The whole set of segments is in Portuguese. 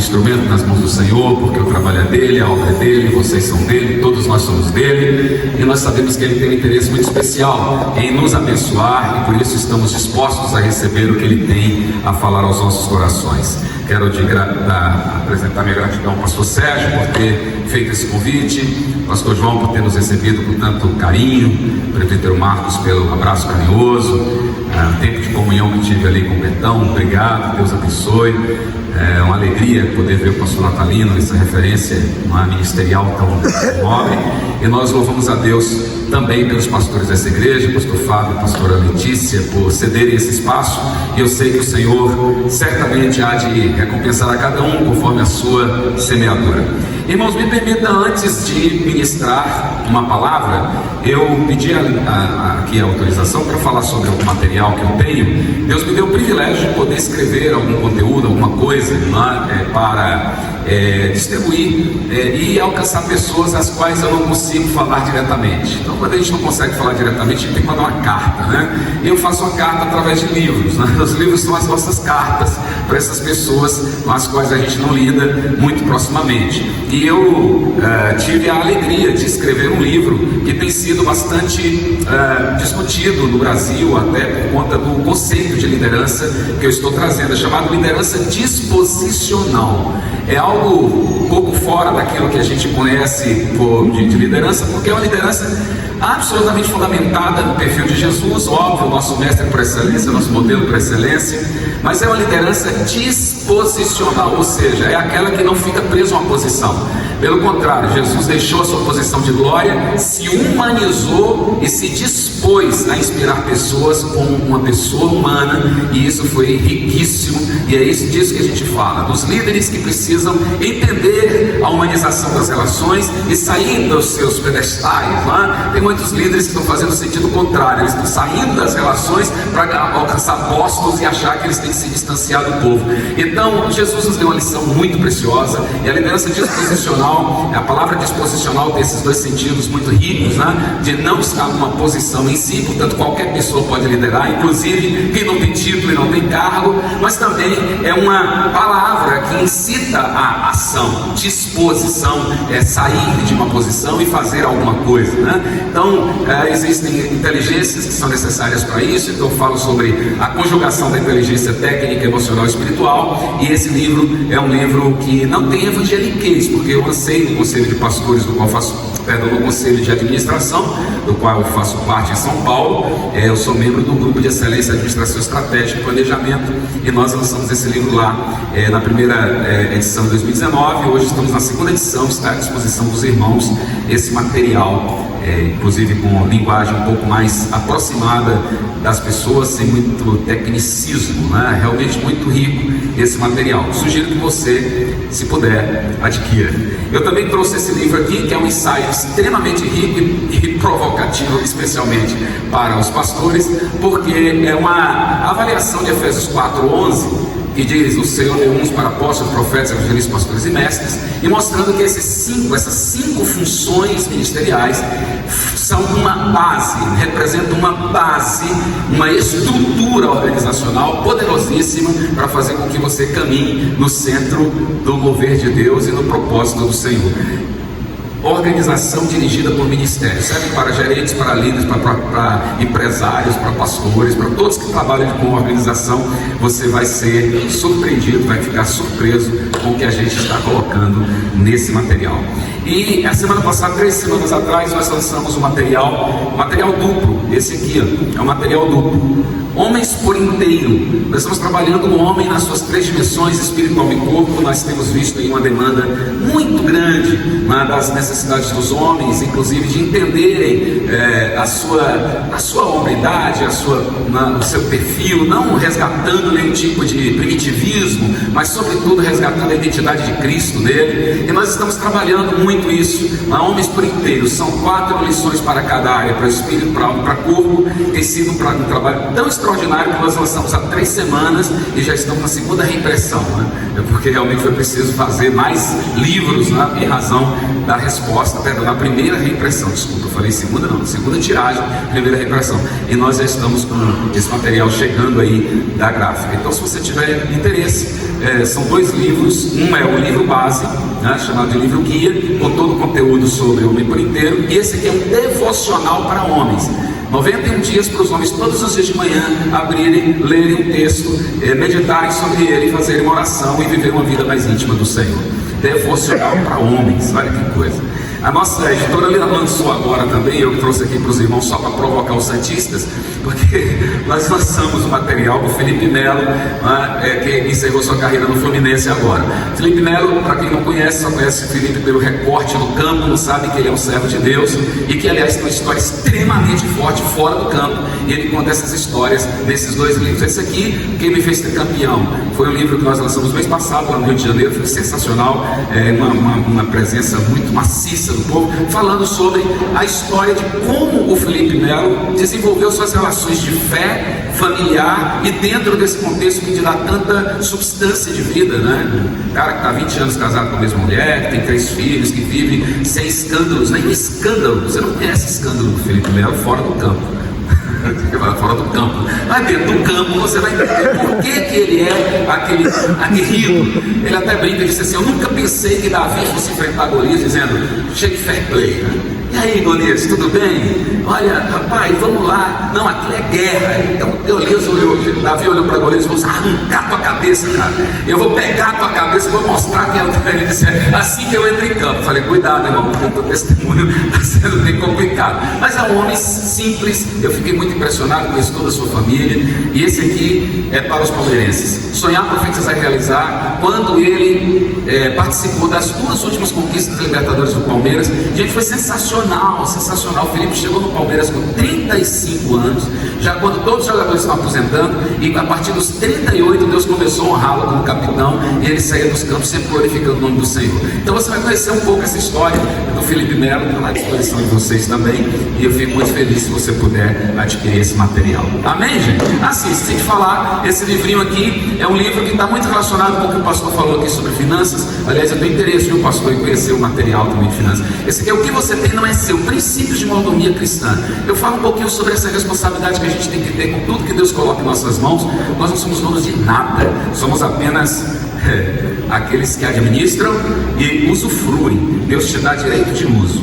instrumento nas mãos do Senhor, porque o trabalho é dele, a obra é dele, vocês são dele, todos nós somos dele, e nós sabemos que ele tem um interesse muito especial em nos abençoar, e por isso estamos dispostos a receber o que ele tem a falar aos nossos corações. Quero apresentar minha gratidão ao pastor Sérgio por ter feito esse convite, pastor João por ter nos recebido com tanto carinho, o presbítero Marcos pelo abraço carinhoso, tempo de comunhão que tive ali com o Betão, obrigado, Deus abençoe. É uma alegria poder ver o pastor Natalino, essa referência ministerial tão nobre, e nós louvamos a Deus também pelos pastores dessa igreja, pastor Fábio, pastora Letícia, por cederem esse espaço, e eu sei que o Senhor certamente há de recompensar a cada um conforme a sua semeadura. Irmãos, me permita, antes de ministrar uma palavra, eu pedi aqui a autorização para falar sobre algum material que eu tenho. Deus me deu o privilégio de poder escrever algum conteúdo, alguma coisa para distribuir e alcançar pessoas às quais eu não consigo falar diretamente. Então, quando a gente não consegue falar diretamente, a gente tem que mandar uma carta, né? Eu faço uma carta através de livros, né? Os livros são as nossas cartas para essas pessoas com as quais a gente não lida muito proximamente. E eu tive a alegria de escrever um livro que tem sido bastante discutido no Brasil, até por conta do conceito de liderança que eu estou trazendo, é chamado liderança disposicional. É algo um pouco fora daquilo que a gente conhece de liderança, porque é uma liderança absolutamente fundamentada no perfil de Jesus, óbvio, nosso mestre por excelência, nosso modelo por excelência, mas é uma liderança disposicional, ou seja, é aquela que não fica preso a uma posição. Pelo contrário, Jesus deixou a sua posição de glória, se humanizou e se dispôs a inspirar pessoas como uma pessoa humana, e isso foi riquíssimo, e é isso disso que a gente fala, dos líderes que precisam entender a humanização das relações e sair dos seus pedestais, né? Tem muitos líderes que estão fazendo o sentido contrário, eles estão saindo das relações para alcançar postos e achar que eles têm que se distanciar do povo. Então, Jesus nos deu uma lição muito preciosa, e a liderança disposicional, a palavra disposicional tem esses dois sentidos muito ricos, né? De não estar numa posição em si, portanto qualquer pessoa pode liderar, inclusive quem não tem título e não tem cargo, mas também é uma palavra que incita a ação. Disposição é sair de uma posição e fazer alguma coisa, né? Então existem inteligências que são necessárias para isso, então eu falo sobre a conjugação da inteligência técnica, emocional e espiritual, e esse livro é um livro que não tem evangeliquez, porque eu lancei no Conselho de Pastores, no Conselho de Administração, do qual eu faço parte em São Paulo. Eu sou membro do Grupo de Excelência Administração Estratégica e Planejamento, e nós lançamos esse livro lá na primeira edição de 2019, hoje estamos na segunda edição, está à disposição dos irmãos esse material, inclusive com linguagem um pouco mais aproximada das pessoas, sem muito tecnicismo, né? Realmente muito rico esse material. Sugiro que você, se puder, adquira. Eu também trouxe esse livro aqui, que é um ensaio extremamente rico e provocativo, especialmente para os pastores, porque é uma avaliação de Efésios 4:11, que diz: o Senhor deu uns para apóstolos, profetas, evangelistas, pastores e mestres, e mostrando que essas cinco funções ministeriais são uma base, representam uma base, uma estrutura organizacional poderosíssima para fazer com que você caminhe no centro do mover de Deus e no propósito do Senhor. Organização dirigida por ministério, serve para gerentes, para líderes, para empresários, para pastores, para todos que trabalham com organização. Você vai ser surpreendido, vai ficar surpreso com o que a gente está colocando nesse material. E a semana passada, 3 semanas atrás, nós lançamos um material duplo. Esse aqui é um material duplo, Homens por Inteiro. Nós estamos trabalhando o homem nas suas 3 dimensões, espírito, alma e corpo. Nós temos visto aí uma demanda muito grande das necessidades dos homens, inclusive de entenderem a sua hombridade, o seu perfil, não resgatando nenhum tipo de primitivismo, mas sobretudo resgatando a identidade de Cristo nele. E nós estamos trabalhando muito isso, Homens por Inteiro. São 4 lições para cada área, para o espírito, para a alma e para o corpo. Tem sido um trabalho tão extraordinário que nós lançamos há 3 semanas e já estamos na segunda reimpressão, né? Porque realmente foi preciso fazer mais livros, né? Em razão da resposta, na primeira reimpressão, desculpa, eu falei segunda não, segunda tiragem, primeira reimpressão, e nós já estamos com esse material chegando aí da gráfica. Então, se você tiver interesse, são 2 livros. Um é o livro base, né, chamado de livro guia, com todo o conteúdo sobre o homem por inteiro, e esse aqui é um devocional para homens. 91 dias para os homens, todos os dias de manhã, abrirem, lerem um texto, meditarem sobre ele, fazerem uma oração e viver uma vida mais íntima do Senhor. Devocional para homens, olha que coisa. A nossa editora lançou agora também, eu trouxe aqui para os irmãos só para provocar os santistas, porque nós lançamos o material do Felipe Melo, que encerrou sua carreira no Fluminense agora. Felipe Melo, para quem não conhece, só conhece o Felipe pelo recorte no campo, não sabe que ele é um servo de Deus e que, aliás, tem uma história extremamente forte fora do campo, e ele conta essas histórias nesses 2 livros. Esse aqui, Quem Me Fez Ter Campeão, foi um livro que nós lançamos no mês passado lá no Rio de Janeiro, foi sensacional, uma presença muito maciça do povo, falando sobre a história de como o Felipe Melo desenvolveu suas relações de fé familiar, e dentro desse contexto que te dá tanta substância de vida, né? Cara que está 20 anos casado com a mesma mulher, que tem 3 filhos, que vive sem escândalos, nem escândalo. Você não conhece escândalo do Felipe Melo fora do campo. Fora do campo, mas dentro do campo você vai entender por que ele é aquele aguerrido. Ele até brinca e disse assim: eu nunca pensei que Davi fosse enfrentar Golias dizendo shake fair play, né? E aí, Golias, tudo bem? Olha, rapaz, vamos lá. Não, aqui é guerra. Então Davi olhou para Golias e falou assim: arrancar tua cabeça, cara. Eu vou pegar a tua cabeça e vou mostrar que ele disse, assim que eu entro em campo. Falei, cuidado, irmão, porque o teu testemunho está sendo bem complicado. Mas é um homem simples. Eu fiquei muito impressionado com isso, toda a sua família. E esse aqui é para os palmeirenses. Sonhar, profetizar e realizar. Quando ele participou das 2 últimas conquistas da Libertadores do Palmeiras, gente, foi sensacional. Sensacional. O Felipe chegou no Palmeiras com 35 anos, já quando todos os jogadores estavam aposentando, e a partir dos 38 Deus começou a honrá-lo como capitão, e ele saía dos campos sempre glorificando o nome do Senhor. Então você vai conhecer um pouco essa história do Felipe Melo, está à disposição de vocês também, e eu fico muito feliz se você puder adquirir esse material. Amém, gente? Assista, tem que falar, esse livrinho aqui é um livro que está muito relacionado com o que o pastor falou aqui sobre finanças. Aliás, eu tenho interesse, viu, pastor, em conhecer o material também de finanças. Esse aqui é o que você tem, não é seu, princípios de mordomia cristã. Eu falo um pouquinho sobre essa responsabilidade que a gente tem que ter com tudo que Deus coloca em nossas mãos. Nós não somos donos de nada, somos apenas aqueles que administram e usufruem. Deus te dá direito de uso,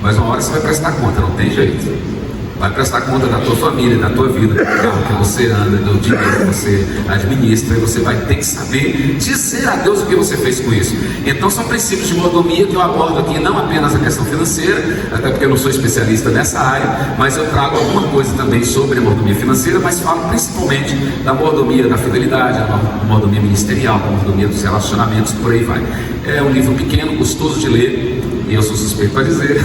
mas uma hora você vai prestar conta, não tem jeito. Vai prestar conta da tua família, da tua vida, do carro que você anda, do dinheiro que você administra, e você vai ter que saber dizer a Deus o que você fez com isso. Então são princípios de mordomia que eu abordo aqui, não apenas a questão financeira, até porque eu não sou especialista nessa área, mas eu trago alguma coisa também sobre a mordomia financeira, mas falo principalmente da mordomia da fidelidade, da mordomia ministerial, da mordomia dos relacionamentos, por aí vai. É um livro pequeno, gostoso de ler, e eu sou suspeito para dizer,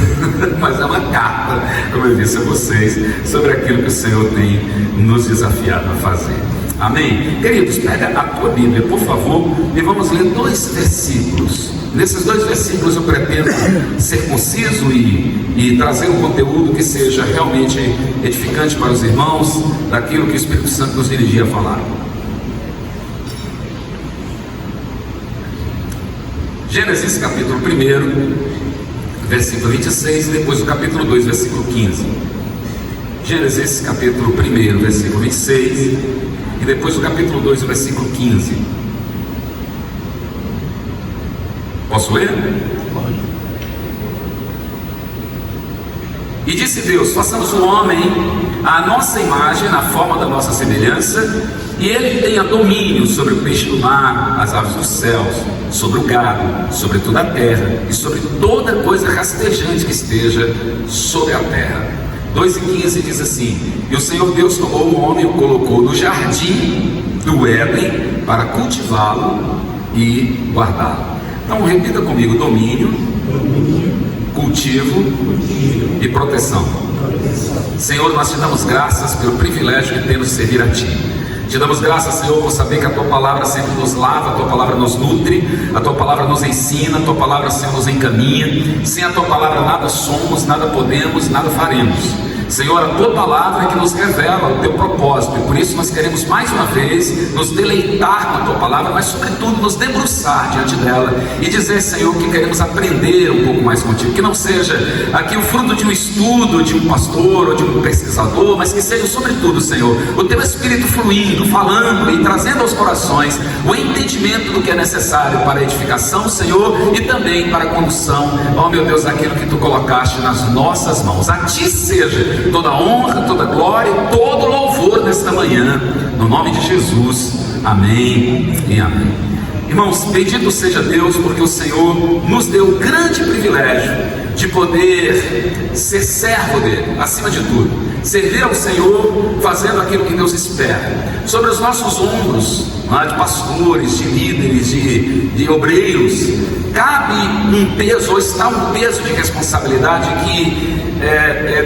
mas é uma carta, como eu disse a vocês, sobre aquilo que o Senhor tem nos desafiado a fazer. Amém? Queridos, pega a tua Bíblia, por favor, e vamos ler 2 versículos. Nesses 2 versículos eu pretendo ser conciso e trazer um conteúdo que seja realmente edificante para os irmãos, daquilo que o Espírito Santo nos dirigia a falar. Gênesis capítulo 1, versículo 26, e depois o capítulo 2, versículo 15. Gênesis capítulo 1, versículo 26, e depois o capítulo 2, versículo 15. Posso ler? Pode. E disse Deus: façamos o homem à nossa imagem, na forma da nossa semelhança, e ele tenha domínio sobre o peixe do mar, as aves dos céus, sobre o gado, sobre toda a terra, e sobre toda coisa rastejante que esteja sobre a terra. 2:15 diz assim: e o Senhor Deus tomou o homem e o colocou no jardim do Éden para cultivá-lo e guardá-lo. Então repita comigo: domínio, cultivo e proteção. Senhor, nós te damos graças pelo privilégio que temos de servir a Ti. Te damos graças, Senhor, por saber que a Tua Palavra sempre nos lava, a Tua Palavra nos nutre, a Tua Palavra nos ensina, a Tua Palavra, Senhor, nos encaminha. Sem a Tua Palavra nada somos, nada podemos, nada faremos. Senhor, a tua palavra é que nos revela o teu propósito, e por isso nós queremos mais uma vez nos deleitar com a tua palavra, mas sobretudo nos debruçar diante dela e dizer, Senhor, que queremos aprender um pouco mais contigo, que não seja aqui o fruto de um estudo de um pastor ou de um pesquisador, mas que seja sobretudo, Senhor, o teu Espírito fluindo, falando e trazendo aos corações o entendimento do que é necessário para a edificação, Senhor, e também para a condução, ó meu Deus, daquilo que tu colocaste nas nossas mãos. A ti seja toda honra, toda glória e todo louvor nesta manhã, no nome de Jesus, amém e amém. Irmãos, bendito seja Deus, porque o Senhor nos deu o grande privilégio de poder ser servo dele, acima de tudo, servir ao Senhor fazendo aquilo que Deus espera. Sobre os nossos ombros, de pastores, de líderes, de obreiros, cabe um peso, ou está um peso de responsabilidade que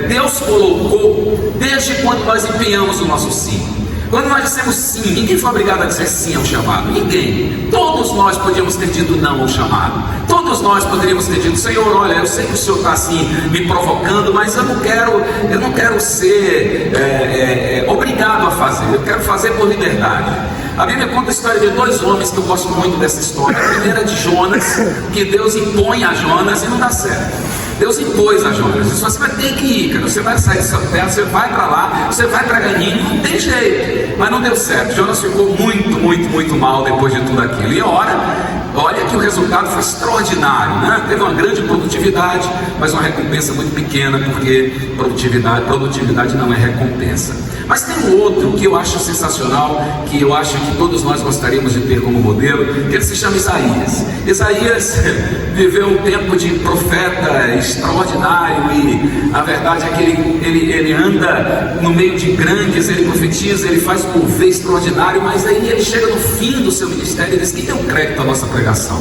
Deus colocou desde quando nós empenhamos o nosso sim. Quando nós dissemos sim, ninguém foi obrigado a dizer sim ao chamado, ninguém. Todos nós podíamos ter dito não ao chamado. Todos nós poderíamos ter dito, Senhor, olha, eu sei que o Senhor está assim me provocando, mas eu não quero ser obrigado a fazer, eu quero fazer por liberdade. A Bíblia conta a história de dois homens que eu gosto muito dessa história. A primeira é de Jonas, que Deus impõe a Jonas e não dá certo. Deus impôs a Jonas, disse, você vai ter que ir, cara. Você vai sair da sua terra, você vai para lá, você vai para Ganim, não tem jeito. Mas não deu certo. Jonas ficou muito mal depois de tudo aquilo. E olha que o resultado foi extraordinário, né? Teve uma grande produtividade, mas uma recompensa muito pequena, porque produtividade não é recompensa. Mas tem um outro que eu acho sensacional, que eu acho que todos nós gostaríamos de ter como modelo, que ele se chama Isaías. Isaías viveu um tempo de profeta extraordinário, e a verdade é que ele anda no meio de grandes, ele profetiza, ele faz um mover extraordinário, mas aí ele chega no fim do seu ministério e diz, quem deu crédito à nossa pregação?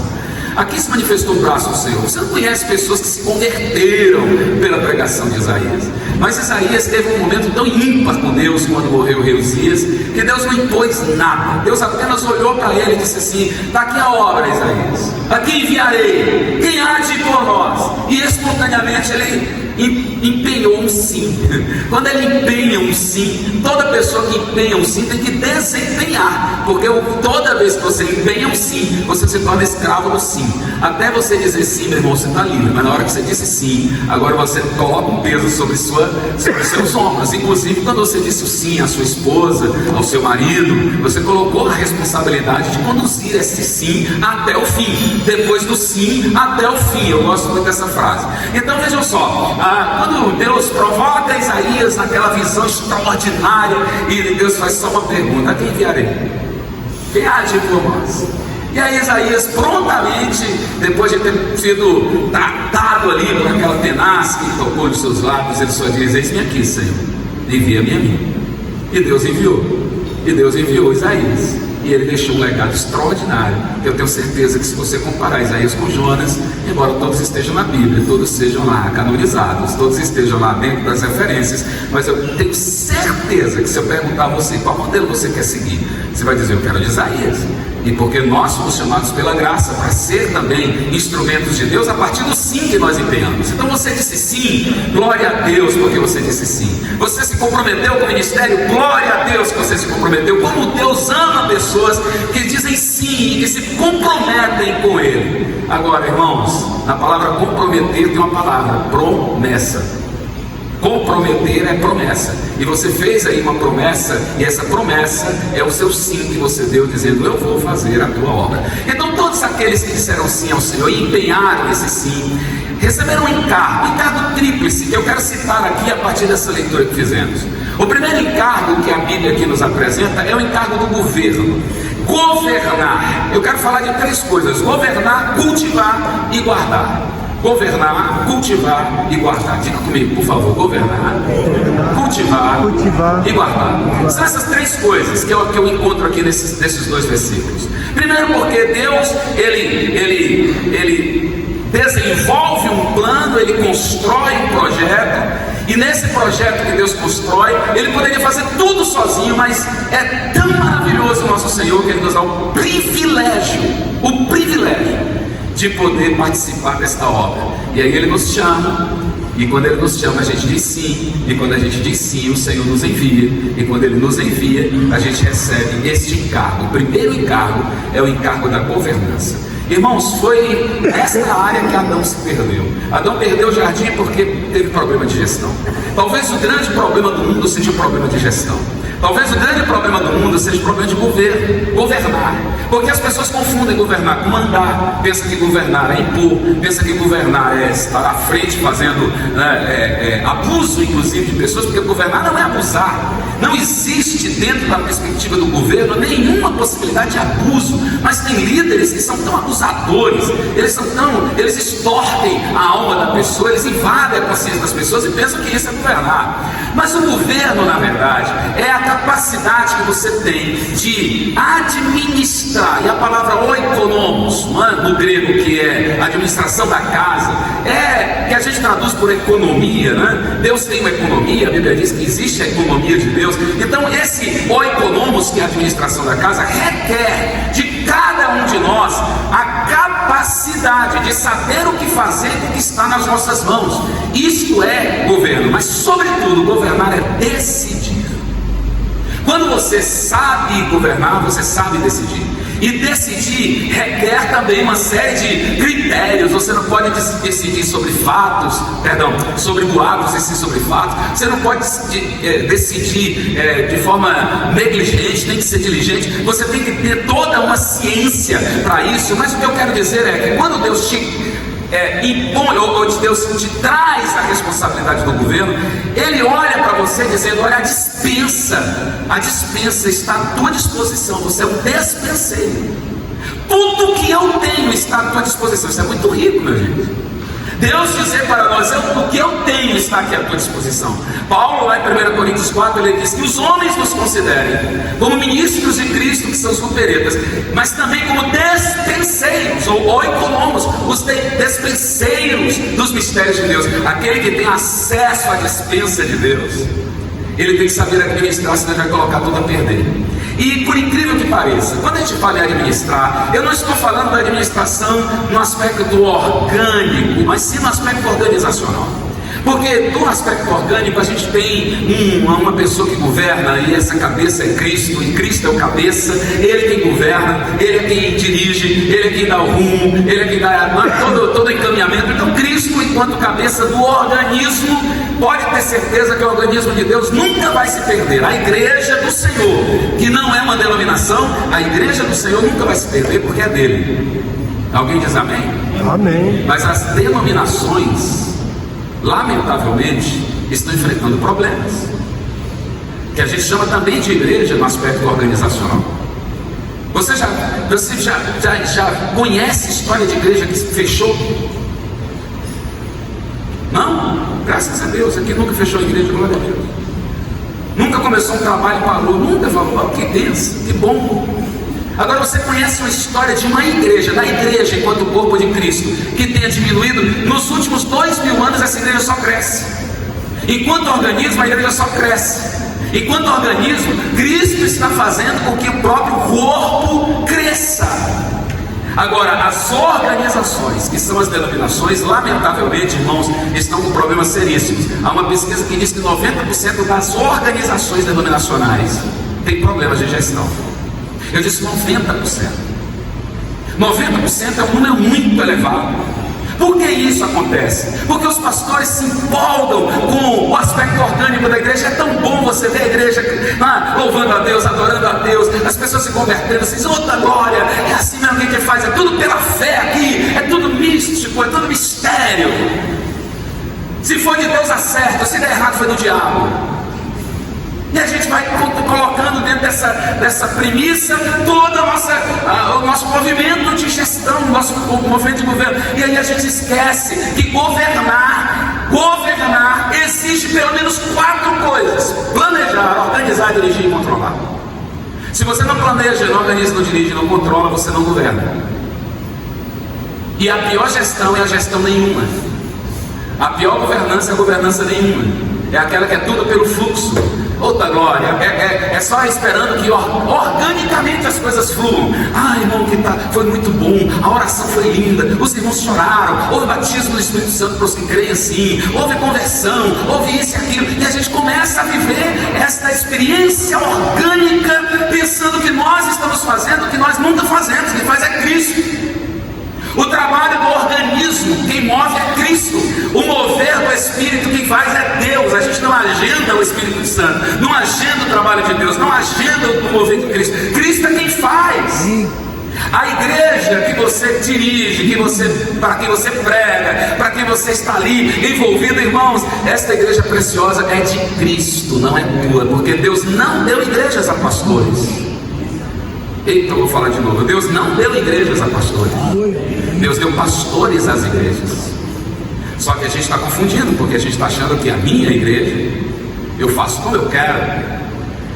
Aqui se manifestou o braço do Senhor. Você não conhece pessoas que se converteram pela pregação de Isaías, mas Isaías teve um momento tão ímpar com Deus quando morreu o rei Uzias, que Deus não impôs nada. Deus apenas olhou para ele e disse assim, está aqui a obra, Isaías, aqui enviarei, quem há de ir por nós? E espontaneamente ele empenhou um sim. Quando ele empenha um sim, toda pessoa que empenha um sim tem que desempenhar, porque toda vez que você empenha um sim, você se torna escravo do sim. Até você dizer sim, meu irmão, você está livre, mas na hora que você disse sim, agora você coloca um peso sobre seus ombros. Inclusive quando você disse o sim à sua esposa, ao seu marido, você colocou a responsabilidade de conduzir esse sim até o fim, depois do sim até o fim. Eu gosto muito dessa frase. Então vejam só, quando Deus provoca Isaías naquela visão extraordinária, e Deus faz só uma pergunta, a quem enviarei? Quem há de ir por nós? E aí Isaías prontamente, depois de ter sido tratado ali por aquela tenaz que tocou nos seus lábios, ele só diz, eis-me aqui, Senhor, envia-me a mim. E Deus enviou Isaías, e ele deixou um legado extraordinário. Eu tenho certeza que se você comparar Isaías com Jonas, embora todos estejam na Bíblia, todos sejam lá canonizados, todos estejam lá dentro das referências, mas eu tenho certeza que se eu perguntar a você qual modelo você quer seguir, você vai dizer, eu quero de Isaías. E porque nós somos chamados pela graça para ser também instrumentos de Deus a partir do sim que nós empenhamos. Então você disse sim, glória a Deus porque você disse sim. Você se comprometeu com o ministério, glória a Deus que você se comprometeu. Como Deus ama pessoas que dizem sim e que se comprometem com Ele. Agora, irmãos, na palavra comprometer tem uma palavra, promessa. Comprometer é promessa, e você fez aí uma promessa, e essa promessa é o seu sim que você deu, dizendo, eu vou fazer a tua obra. Então todos aqueles que disseram sim ao Senhor e empenharam esse sim, receberam um encargo tríplice, que eu quero citar aqui a partir dessa leitura que fizemos. O primeiro encargo que a Bíblia aqui nos apresenta é o encargo do governo. Governar, eu quero falar de três coisas: governar, cultivar e guardar. Governar, cultivar e guardar. Diga comigo, por favor, governar, cultivar e guardar. São essas três coisas que eu encontro aqui nesses dois versículos. Primeiro, porque Deus, ele desenvolve um plano, ele constrói um projeto, e nesse projeto que Deus constrói, ele poderia fazer tudo sozinho, mas é tão maravilhoso o nosso Senhor que ele nos dá o privilégio de poder participar desta obra. E aí ele nos chama, E quando Ele nos chama, a gente diz sim. E quando a gente diz sim, o Senhor nos envia. E quando Ele nos envia, a gente recebe este encargo. O primeiro encargo é o encargo da governança. Irmãos, foi nesta área que Adão se perdeu. Adão perdeu o jardim porque teve problema de gestão. Talvez o grande problema do mundo seja o problema de gestão. Talvez o grande problema do mundo seja o problema de governar. Porque as pessoas confundem governar com mandar. Pensa que governar é impor. Pensa que governar é estar à frente fazendo abuso, inclusive, de pessoas. Porque governar não é abusar. Não existe dentro da perspectiva do governo nenhuma possibilidade de abuso. Mas tem líderes que são tão abusadores. Eles extorquem a alma da pessoa. Eles invadem a consciência das pessoas e pensam que isso é governar. Mas o governo, na verdade, é a capacidade que você tem de administrar, e a palavra oikonomos, no grego, que é administração da casa, que a gente traduz por economia, né? Deus tem uma economia, a Bíblia diz que existe a economia de Deus. Então esse oikonomos, que é a administração da casa, requer de cada um de nós a capacidade de saber o que fazer com o que está nas nossas mãos. Isto é governo, mas sobretudo governar é decidir. Quando você sabe governar, você sabe decidir. E decidir requer também uma série de critérios. Você não pode decidir sobre sobre boatos e sim sobre fatos. Você não pode decidir de forma negligente, tem que ser diligente. Você tem que ter toda uma ciência para isso. Mas o que eu quero dizer é que quando Deus impõe, ou Deus te traz a responsabilidade do governo, Ele olha para você dizendo: olha, a dispensa está à tua disposição, você é um despenseiro, tudo que eu tenho está à tua disposição. Isso é muito rico, meu gente. Deus dizer para nós: o que eu tenho está aqui à tua disposição. Paulo, lá em 1 Coríntios 4, ele diz que os homens nos considerem como ministros de Cristo, que são os ruperetas, mas também como despenseiros, ou oikonomos, os despenseiros dos mistérios de Deus. Aquele que tem acesso à dispensa de Deus, ele tem que saber administrar, senão ele vai colocar tudo a perder. E por incrível que pareça, quando a gente fala em administrar, eu não estou falando da administração no aspecto orgânico, mas sim no aspecto organizacional. Porque no aspecto orgânico a gente tem uma pessoa que governa, e essa cabeça é Cristo, e Cristo é o cabeça. Ele quem governa, Ele é quem dirige, Ele é quem dá o rumo, Ele é quem dá todo o encaminhamento. Então Cristo, enquanto cabeça do organismo, pode ter certeza que o organismo de Deus nunca vai se perder. A igreja do Senhor, que não é uma denominação, a igreja do Senhor nunca vai se perder, porque é dele. Alguém diz amém? Amém. Mas as denominações, lamentavelmente, estão enfrentando problemas, que a gente chama também de igreja no aspecto organizacional. Você já conhece a história de igreja que fechou? Não? Graças a Deus, aqui nunca fechou a igreja, glória a Deus. Nunca começou um trabalho e parou, nunca falou: que bênção, que bom. Agora você conhece uma história de uma igreja, da igreja enquanto corpo de Cristo, que tenha diminuído? Nos últimos 2000 anos essa igreja só cresce. Enquanto organismo, a igreja só cresce. Enquanto organismo, Cristo está fazendo com que o próprio corpo cresça. Agora, as organizações, que são as denominações, lamentavelmente, irmãos, estão com problemas seríssimos. Há uma pesquisa que diz que 90% das organizações denominacionais têm problemas de gestão. Eu disse 90%. 90% é um número muito elevado. Por que isso acontece? Porque os pastores se empolgam com o aspecto orgânico da igreja. É tão bom você ver a igreja louvando a Deus, adorando a Deus, as pessoas se convertendo, assim, outra glória, é assim mesmo que faz, é tudo pela fé aqui, é tudo místico, é tudo mistério. Se foi de Deus acerta, se der errado foi do diabo. E a gente vai colocando dentro dessa premissa todo o nosso movimento de gestão, o nosso movimento de governo. E aí a gente esquece que governar exige pelo menos 4 coisas: planejar, organizar, dirigir e controlar. Se você não planeja, não organiza, não dirige, não controla, você não governa. E a pior gestão é a gestão nenhuma. A pior governança é a governança nenhuma. É aquela que é tudo pelo fluxo. Outra glória, é só esperando que organicamente as coisas fluam. Irmão, foi muito bom, a oração foi linda, os irmãos choraram, houve batismo do Espírito Santo para os que creem assim, houve conversão, houve isso e aquilo, e a gente começa a viver esta experiência orgânica, pensando que nós estamos fazendo o que nós nunca fazemos, quem faz é Cristo. O trabalho do organismo, quem move é Cristo. O mover do Espírito, quem faz é Deus. A gente não agenda o Espírito Santo, não agenda o trabalho de Deus, não agenda o mover de Cristo. Cristo é quem faz. A igreja que você dirige, para quem você prega, para quem você está ali envolvido, irmãos, esta igreja preciosa é de Cristo, não é tua, porque Deus não deu igrejas a pastores. Eita, eu vou falar de novo. Deus não deu igrejas a pastores, Deus deu pastores às igrejas. Só que a gente está confundindo, porque a gente está achando que a minha igreja, eu faço como eu quero.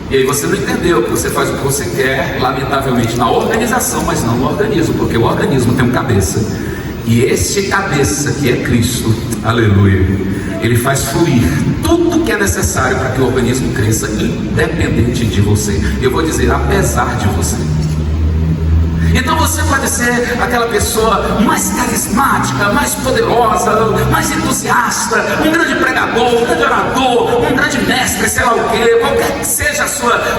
E aí você não entendeu que você faz o que você quer, lamentavelmente, na organização, mas não no organismo, porque o organismo tem um cabeça. E este cabeça que é Cristo, aleluia, ele faz fluir tudo que é necessário para que o organismo cresça, independente de você. Eu vou dizer, apesar de você. Então você pode ser aquela pessoa mais carismática, mais poderosa, mais entusiasta, um grande pregador, um grande orador, um grande mestre, sei lá o que, qualquer que seja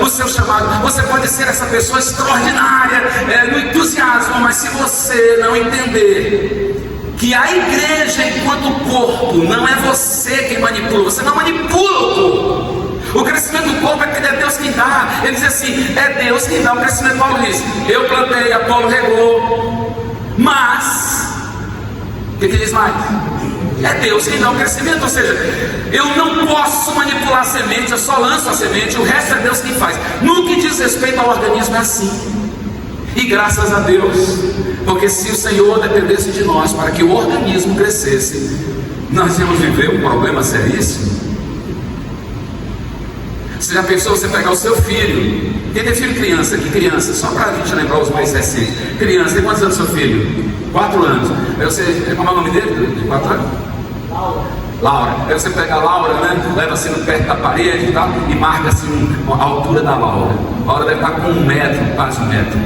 o seu chamado. Você pode ser essa pessoa extraordinária no entusiasmo, mas se você não entender que a igreja enquanto corpo não é você quem manipula, você não manipula o corpo. O crescimento do corpo é Deus quem dá. Ele diz assim, é Deus quem dá o crescimento. Paulo diz, eu plantei, Apolo regou, mas o que diz mais? É Deus quem dá o crescimento. Ou seja, eu não posso manipular a semente, eu só lanço a semente, o resto é Deus quem faz. No que diz respeito ao organismo é assim. E graças a Deus, porque se o Senhor dependesse de nós para que o organismo crescesse, nós íamos viver um problema seríssimo. Você já pensou você pegar o seu filho? Quem tem filho criança aqui? Criança, só para a gente lembrar os mais recentes. Criança, tem quantos anos seu filho? 4 anos. Aí você, como é o nome dele? De 4 anos? Laura. Aí você pega a Laura, né? Leva assim no perto da parede e tal, e marca assim a altura da Laura. A Laura deve estar com 1 metro, quase 1 metro.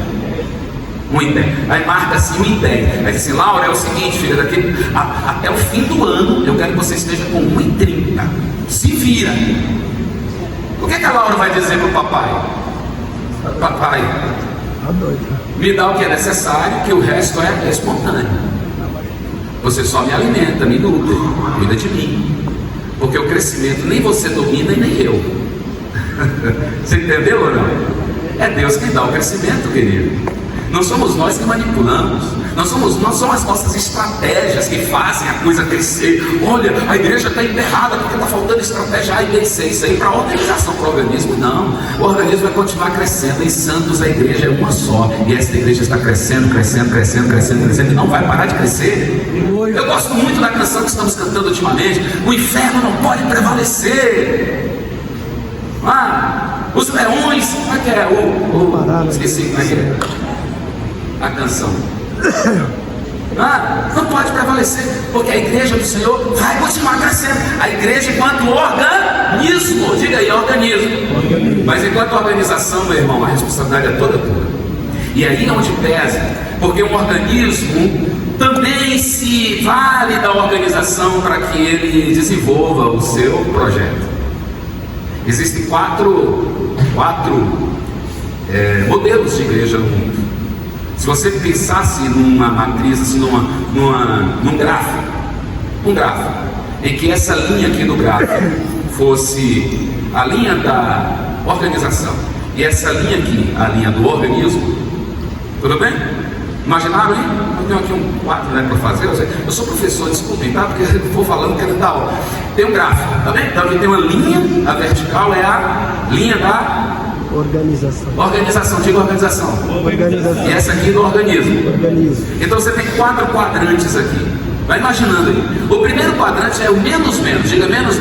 1,10. Aí marca assim 1,10. Aí diz assim, Laura, é o seguinte, filha, daqui até o fim do ano eu quero que você esteja com 1,30. Se vira. O que a Laura vai dizer para o papai? Papai, me dá o que é necessário, que o resto é espontâneo. Você só me alimenta, me nutre, cuida de mim. Porque o crescimento nem você domina e nem eu. Você entendeu ou não? É Deus quem dá o crescimento, querido. Não somos nós que manipulamos, não são as nossas estratégias que fazem a coisa crescer. Olha, a igreja está emperrada porque está faltando estratégia A e B e C. Isso aí para a organização, para o organismo, não. O organismo vai continuar crescendo. Em Santos a igreja é uma só, e esta igreja está crescendo, crescendo, crescendo, crescendo, crescendo, e não vai parar de crescer. Eu gosto muito da canção que estamos cantando ultimamente. O inferno não pode prevalecer. Os leões, como é que é? Esqueci como é que é a canção. Não pode prevalecer, porque a igreja do Senhor vai continuar crescendo. A igreja enquanto organismo, diga aí, organismo. Mas enquanto organização, meu irmão, a responsabilidade é toda tua. E aí é onde pesa, porque um organismo também se vale da organização para que ele desenvolva o seu projeto. Existem quatro modelos de igreja no mundo. Se você pensasse numa matriz, assim, num gráfico, em que essa linha aqui do gráfico fosse a linha da organização e essa linha aqui, a linha do organismo, tudo bem? Imaginaram aí? Eu tenho aqui um quadro, né, para fazer. Eu sou professor, desculpem, tá? Porque eu vou falando que ele dá aula. Tem um gráfico, tá bem? Então aqui tem uma linha, a vertical é a linha da organização, diga organização. E essa aqui do organismo. Então você tem 4 quadrantes aqui. Vai imaginando aí. O primeiro quadrante é o menos, diga menos.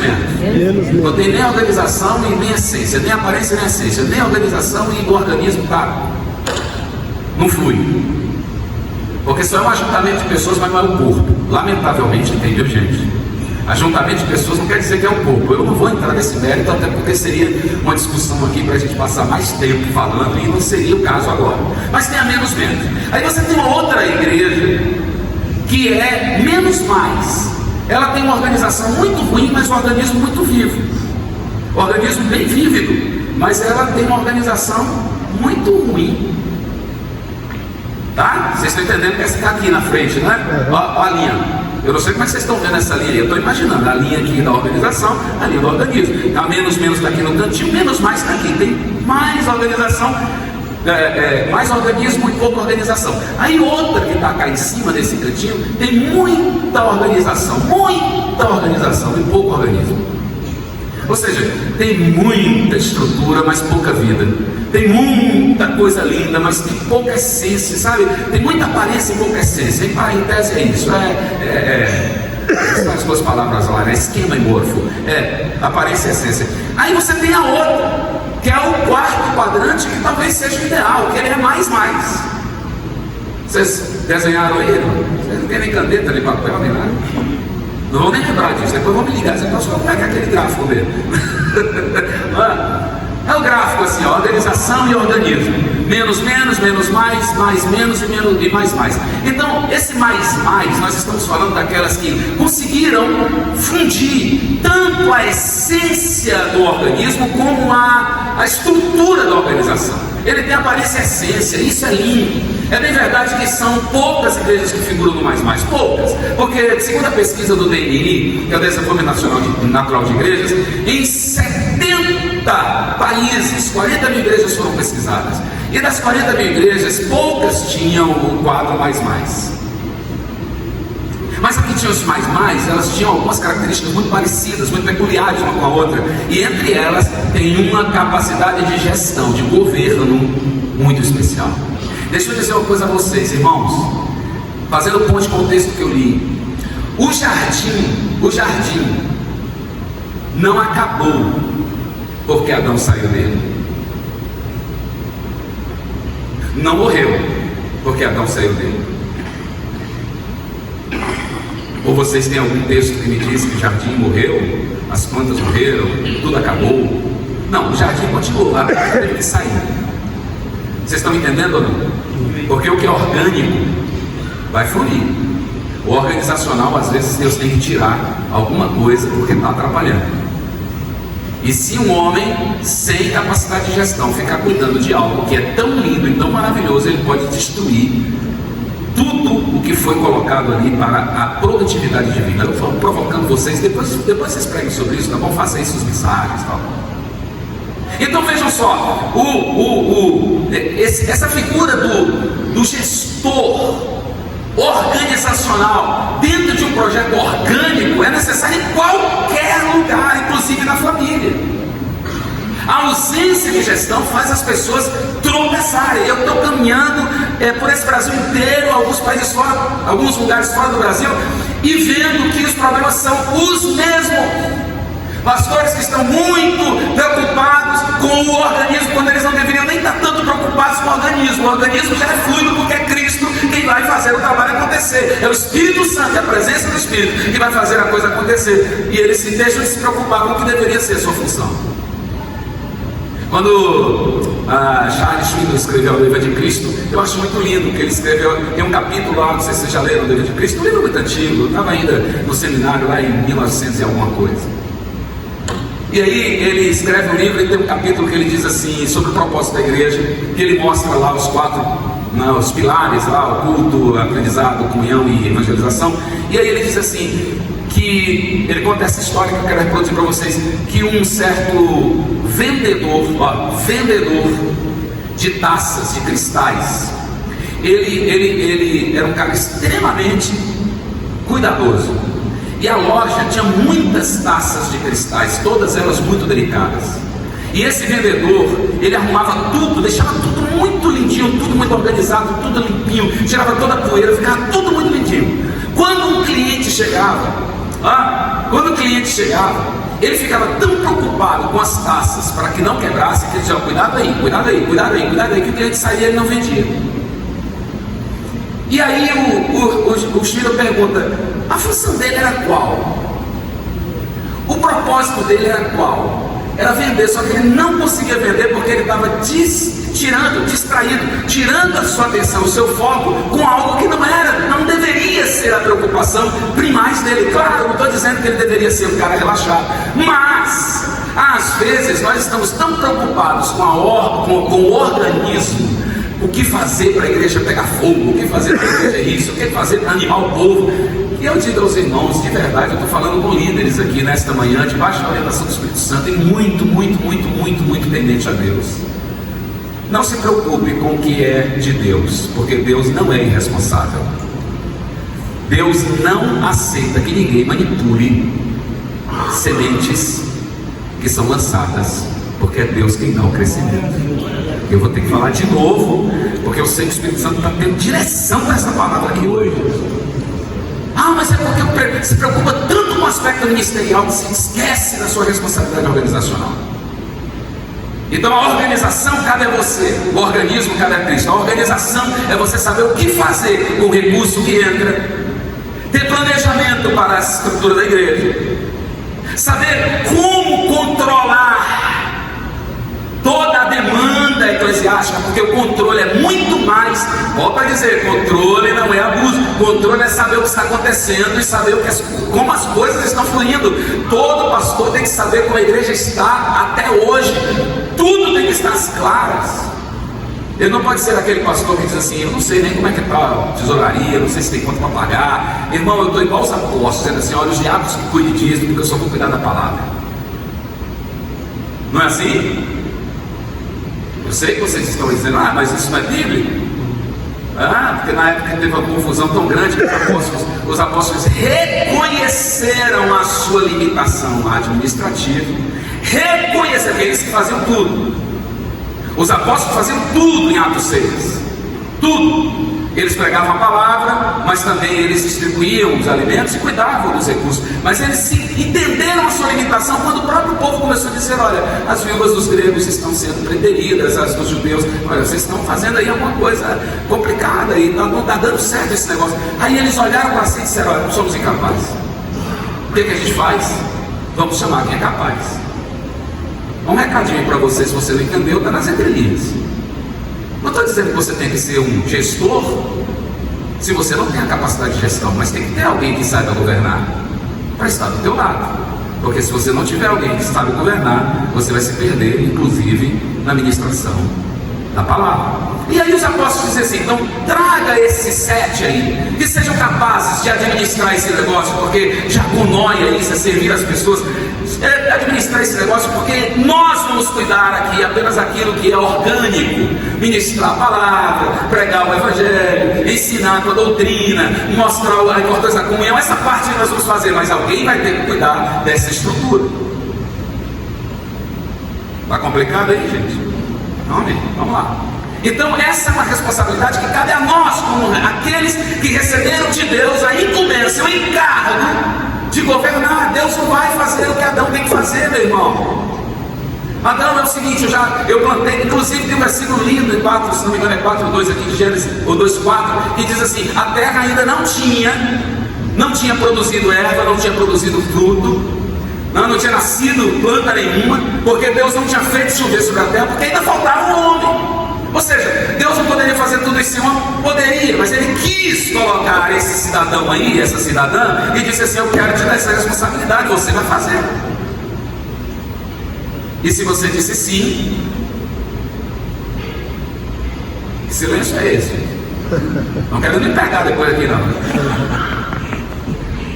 Não tem nem organização e nem essência, nem aparência nem essência, nem organização e o organismo tá. Não flui. Porque só é um ajuntamento de pessoas, mas não é o corpo. Lamentavelmente, entendeu, gente? Ajuntamento de pessoas não quer dizer que é um pouco. Eu não vou entrar nesse mérito, até porque seria uma discussão aqui para a gente passar mais tempo falando, e não seria o caso agora. Mas tem a menos. Aí você tem uma outra igreja que é menos mais. Ela tem uma organização muito ruim, mas um organismo muito vivo. Um organismo bem vívido, mas ela tem uma organização muito ruim. Tá? Vocês estão entendendo que essa está aqui na frente, né? Ó a linha. Eu não sei como é que vocês estão vendo essa linha. Eu estou imaginando a linha aqui da organização, a linha do organismo. A menos está aqui no cantinho, menos mais está aqui. Tem mais organização, mais organismo e pouca organização. Aí outra que está cá em cima desse cantinho tem muita organização e pouco organismo. Ou seja, tem muita estrutura, mas pouca vida. Tem muita coisa linda, mas tem pouca essência, sabe? Tem muita aparência e pouca essência. Em tese é isso. São as duas palavras lá, né? Esquema e morfo. Aparência e essência. Aí você tem a outra, que é o quarto quadrante, que talvez seja o ideal, que ele é mais. Vocês desenharam aí? Vocês não tem nem caneta, nem papel, nem nada. Não vão nem lembrar disso, depois vão me ligar. Você pode como é que é aquele gráfico mesmo? É o gráfico assim, ó, organização e organismo. Menos, mais, menos e mais. Então, esse mais, nós estamos falando daquelas que conseguiram fundir tanto a essência do organismo como a estrutura da organização. Ele tem aparência e essência, isso é lindo. É bem verdade que são poucas igrejas que figuram no mais, poucas, porque segundo a pesquisa do DNI, que é o Desenvolvimento Natural de Igrejas, em 70 países, 40 mil igrejas foram pesquisadas, e das 40 mil igrejas, poucas tinham o quadro mais. Mas aqui tinha os mais, elas tinham algumas características muito parecidas, muito peculiares uma com a outra, e entre elas tem uma capacidade de gestão, de governo muito especial. Deixa eu dizer uma coisa a vocês, irmãos, fazendo ponte com o texto que eu li. O jardim não acabou porque Adão saiu dele. Não morreu porque Adão saiu dele. Ou vocês têm algum texto que me diz que o jardim morreu, as plantas morreram, tudo acabou? Não, o jardim continuou, a terra teve que sair. Vocês estão entendendo ou não? Porque o que é orgânico vai fluir. O organizacional, às vezes, Deus tem que tirar alguma coisa porque está atrapalhando. E se um homem sem capacidade de gestão ficar cuidando de algo que é tão lindo e tão maravilhoso, ele pode destruir tudo o que foi colocado ali para a produtividade divina. Eu estou provocando vocês, depois vocês preguem sobre isso, tá bom? Façam isso, as mensagens e tal. Então vejam só, essa figura do gestor organizacional dentro de um projeto orgânico é necessário em qualquer lugar, inclusive na família. A ausência de gestão faz as pessoas tropeçarem. Eu estou caminhando por esse Brasil inteiro, alguns lugares fora do Brasil, e vendo que os problemas são os mesmos. Pastores que estão muito preocupados com o organismo, quando eles não deveriam nem estar tanto preocupados com o organismo. O organismo já é fluido porque é Cristo quem vai fazer o trabalho acontecer. É o Espírito Santo, é a presença do Espírito que vai fazer a coisa acontecer. E eles deixam de se preocupar com o que deveria ser a sua função. Quando Charles Swindoll escreveu o Livro de Cristo, eu acho muito lindo que ele escreveu. Tem um capítulo lá, não sei se vocês já leram o Livro de Cristo, um livro muito antigo. Eu estava ainda no seminário lá em 1900 e alguma coisa. E aí ele escreve um livro e tem um capítulo que ele diz assim, sobre o propósito da igreja, que ele mostra lá os 4, os pilares lá, o culto, aprendizado, comunhão e evangelização. E aí ele diz assim, que ele conta essa história que eu quero reproduzir para vocês, que um certo vendedor de taças, de cristais, ele era um cara extremamente cuidadoso. E a loja tinha muitas taças de cristais, todas elas muito delicadas. E esse vendedor, ele arrumava tudo, deixava tudo muito lindinho, tudo muito organizado, tudo limpinho, tirava toda a poeira, ficava tudo muito lindinho. Quando um cliente chegava, ele ficava tão preocupado com as taças para que não quebrasse, que ele dizia, cuidado aí, que o cliente saía e ele não vendia. E aí o Chiro pergunta, a função dele era qual? O propósito dele era qual? Era vender, só que ele não conseguia vender porque ele estava distraído, tirando a sua atenção, o seu foco com algo que não deveria ser a preocupação primais dele. Claro, eu não estou dizendo que ele deveria ser um cara relaxado, mas às vezes nós estamos tão preocupados com o organismo, o que fazer para a igreja pegar fogo, o que fazer para a igreja isso, o que fazer para animar o povo. E eu digo aos irmãos, de verdade, eu estou falando com líderes aqui nesta manhã, debaixo da orientação do Espírito Santo, e muito temente a Deus. Não se preocupe com o que é de Deus, porque Deus não é irresponsável. Deus não aceita que ninguém manipule sementes que são lançadas, porque é Deus quem dá o crescimento. Eu vou ter que falar de novo, porque eu sei que o Espírito Santo está tendo direção para essa palavra aqui hoje. Ah, mas é porque se preocupa tanto com o aspecto ministerial que se esquece da sua responsabilidade organizacional. Então a organização cabe a você, o organismo cabe a Cristo. A organização é você saber o que fazer com o recurso que entra, ter planejamento para a estrutura da igreja, saber como controlar toda a demanda eclesiástica, porque o controle é muito mais, volto a dizer, controle não é abuso, controle é saber o que está acontecendo e saber como as coisas estão fluindo. Todo pastor tem que saber como a igreja está até hoje, tudo tem que estar às claras. Ele não pode ser aquele pastor que diz assim: eu não sei nem como é que está a tesouraria, não sei se tem quanto para pagar. Irmão, eu estou igual os apóstolos, dizendo assim: olha, os diabos que cuidem disso, porque eu só vou cuidar da palavra. Não é assim? Eu sei que vocês estão dizendo: ah, mas isso não é bíblico. Ah, porque na época teve uma confusão tão grande que os apóstolos reconheceram a sua limitação administrativa, reconheceram, eles que faziam tudo. Os apóstolos faziam tudo em Atos 6, tudo. Eles pregavam a palavra, mas também eles distribuíam os alimentos e cuidavam dos recursos. Mas eles entenderam a sua limitação quando o próprio povo começou a dizer: olha, as viúvas dos gregos estão sendo preteridas, as dos judeus, olha, vocês estão fazendo aí alguma coisa complicada e não está dando certo esse negócio. Aí eles olharam para si e disseram: olha, somos incapazes. O que a gente faz? Vamos chamar quem é capaz. Um recadinho para você, se você não entendeu, está nas entrelinhas. Não estou dizendo que você tem que ser um gestor se você não tem a capacidade de gestão, mas tem que ter alguém que saiba governar para estar do teu lado, porque se você não tiver alguém que sabe governar, você vai se perder, inclusive na ministração da palavra. E aí os apóstolos dizem assim: então traga esses 7 aí, que sejam capazes de administrar esse negócio, porque já com nóia isso é servir as pessoas, administrar esse negócio, porque nós vamos cuidar aqui apenas aquilo que é orgânico, ministrar a palavra, pregar o evangelho, ensinar a doutrina, mostrar a importância da comunhão. Essa parte nós vamos fazer, mas alguém vai ter que cuidar dessa estrutura. Está complicado aí, gente? Amém? Vamos lá. Então essa é uma responsabilidade que cabe a nós, como aqueles que receberam de Deus a incumbência, o encargo de governar. Deus não vai fazer o que Adão tem que fazer, meu irmão. Adão é o seguinte: eu plantei, inclusive tem um versículo lindo em 4, se não me engano é 4:2 aqui de Gênesis, ou 2:4, que diz assim: a terra ainda não tinha produzido erva, não tinha produzido fruto, não tinha nascido planta nenhuma, porque Deus não tinha feito chover sobre a terra, porque ainda faltava um homem. Ou seja, Deus não poderia fazer tudo isso em um homem? Poderia, mas Ele quis colocar esse cidadão aí, essa cidadã, e disse assim: eu quero te dar essa responsabilidade, você vai fazer. E se você disse sim, que silêncio é esse? Não quero me pegar depois aqui não.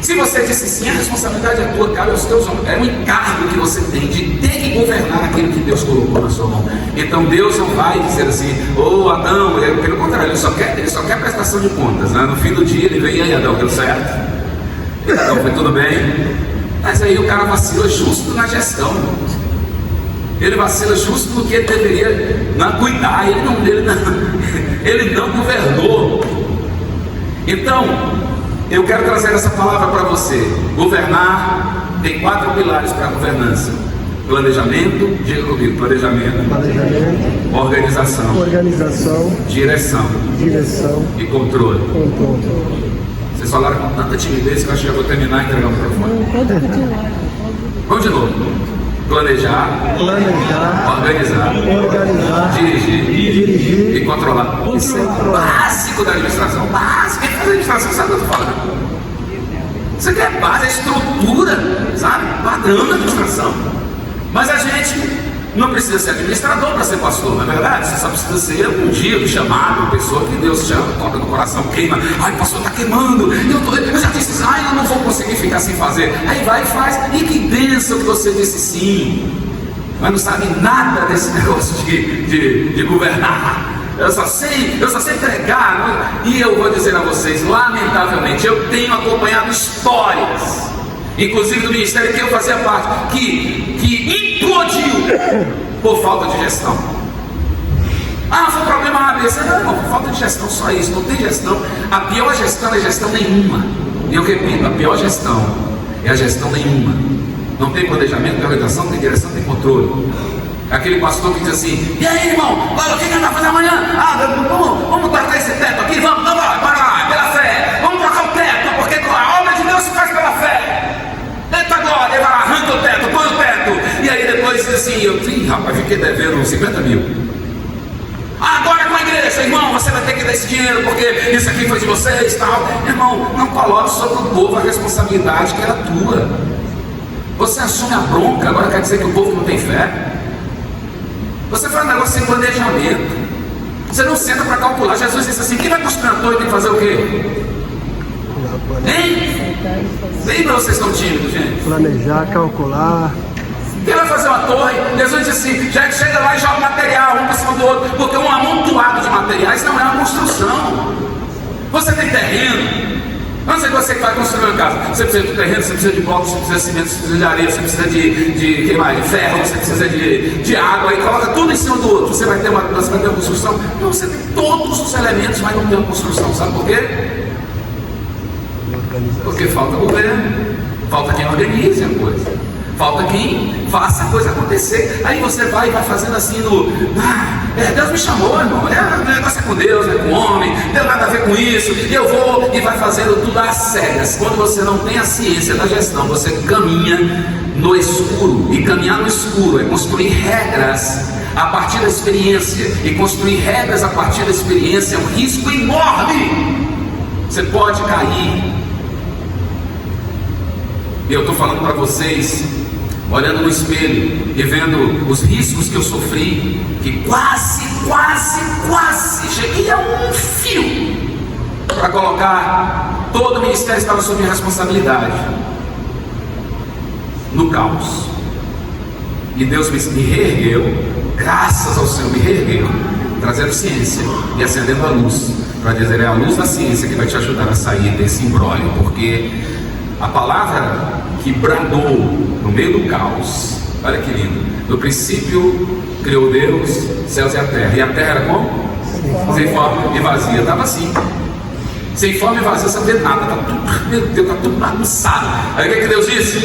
Se você disse sim, a responsabilidade é tua, cabe aos teus ombros. É um encargo que você tem de ter que governar aquilo que Deus colocou na sua mão. Então Deus não vai dizer assim: ô Adão, pelo contrário, ele só quer prestação de contas, né? No fim do dia ele vem: e aí Adão, deu certo? E Adão, foi tudo bem? Mas aí o cara vacila justo na gestão. Ele vacila justo no que ele deveria cuidar. Ele não governou. Então eu quero trazer essa palavra para você. Governar tem 4 pilares para a governança: planejamento, diga comigo, planejamento, organização, direção e controle. Vocês falaram com tanta timidez que eu acho que já vou terminar e entregar o microfone. Vamos de novo. Planejar, organizar, dirigir e controlar. Isso é o básico da administração. Básico. Quem faz administração sabe o que eu tô falando. Isso aqui é base, é estrutura, sabe? Padrão da administração. Mas a gente não precisa ser administrador para ser pastor, não é verdade? Você só precisa ser ungido, chamado, uma pessoa que Deus chama, toca no coração, queima. Ai, pastor, está queimando. Eu já disse, ai, eu não vou conseguir ficar sem fazer. Aí vai e faz. E que bênção que você disse sim. Mas não sabe nada desse negócio de governar. Eu só sei pregar. E eu vou dizer a vocês, lamentavelmente, eu tenho acompanhado histórias, inclusive do ministério que eu fazia parte, que implodiu por falta de gestão. Foi problema ABC. Não, por falta de gestão, só isso. Não tem gestão. A pior gestão é gestão nenhuma. E eu repito, a pior gestão é a gestão nenhuma. Não tem planejamento, tem organização, tem direção, tem controle. Aquele pastor que diz assim: e aí, irmão, o que a gente vai fazer amanhã? Vamos trocar esse teto aqui, vamos, bora lá, pela fé. Vamos trocar o teto, porque a obra de Deus se faz pela fé. Eita glória, ele vai lá, arranca o teto, põe o teto. E aí depois diz assim: rapaz, fiquei devendo 50 mil. Agora com a igreja, irmão, você vai ter que dar esse dinheiro, porque isso aqui foi de vocês e tal. Irmão, não coloque sobre o povo a responsabilidade que era tua. Você assume a bronca, agora quer dizer que o povo não tem fé? Você faz um negócio sem planejamento. Você não senta para calcular. Jesus disse assim: quem vai construir a torre tem que fazer o quê? Hein? Lembra, vocês estão tímidos, gente? Planejar, calcular. Quem vai fazer uma torre? Jesus disse assim: já chega lá e joga material um para cima do outro, porque um amontoado de materiais não é uma construção. Você tem terreno. Não sei você que vai construir uma casa. Você precisa de terreno, você precisa de blocos, você precisa de cimento, você precisa de areia, você precisa de ferro, você precisa de água, e coloca tudo em cima do outro. Você vai ter uma construção. Não, você tem todos os elementos, mas não tem uma construção. Sabe por quê? Porque falta governo, falta quem organize a coisa. Falta quem faça a coisa acontecer. Aí você vai fazendo assim Deus me chamou, irmão. O negócio é com Deus, não é com o homem. Não tem nada a ver com isso. Eu vou e vai fazendo tudo às cegas. Quando você não tem a ciência da gestão, você caminha no escuro. E caminhar no escuro é construir regras a partir da experiência. E construir regras a partir da experiência é um risco enorme. Você pode cair. E eu estou falando para vocês, olhando no espelho e vendo os riscos que eu sofri, que quase cheguei a um fio para colocar todo o ministério estava sob minha responsabilidade no caos. E Deus me reergueu, graças ao Senhor, me reergueu, trazendo ciência e acendendo a luz, para dizer: é a luz da ciência que vai te ajudar a sair desse imbróglio, porque a palavra que bradou no meio do caos, olha que lindo: no princípio criou Deus céus e a terra era como? Sem forma e vazia. Estava assim, sem forma e vazia, sem ver nada, estava tudo, meu Deus, estava tudo bagunçado. Aí o que Deus disse?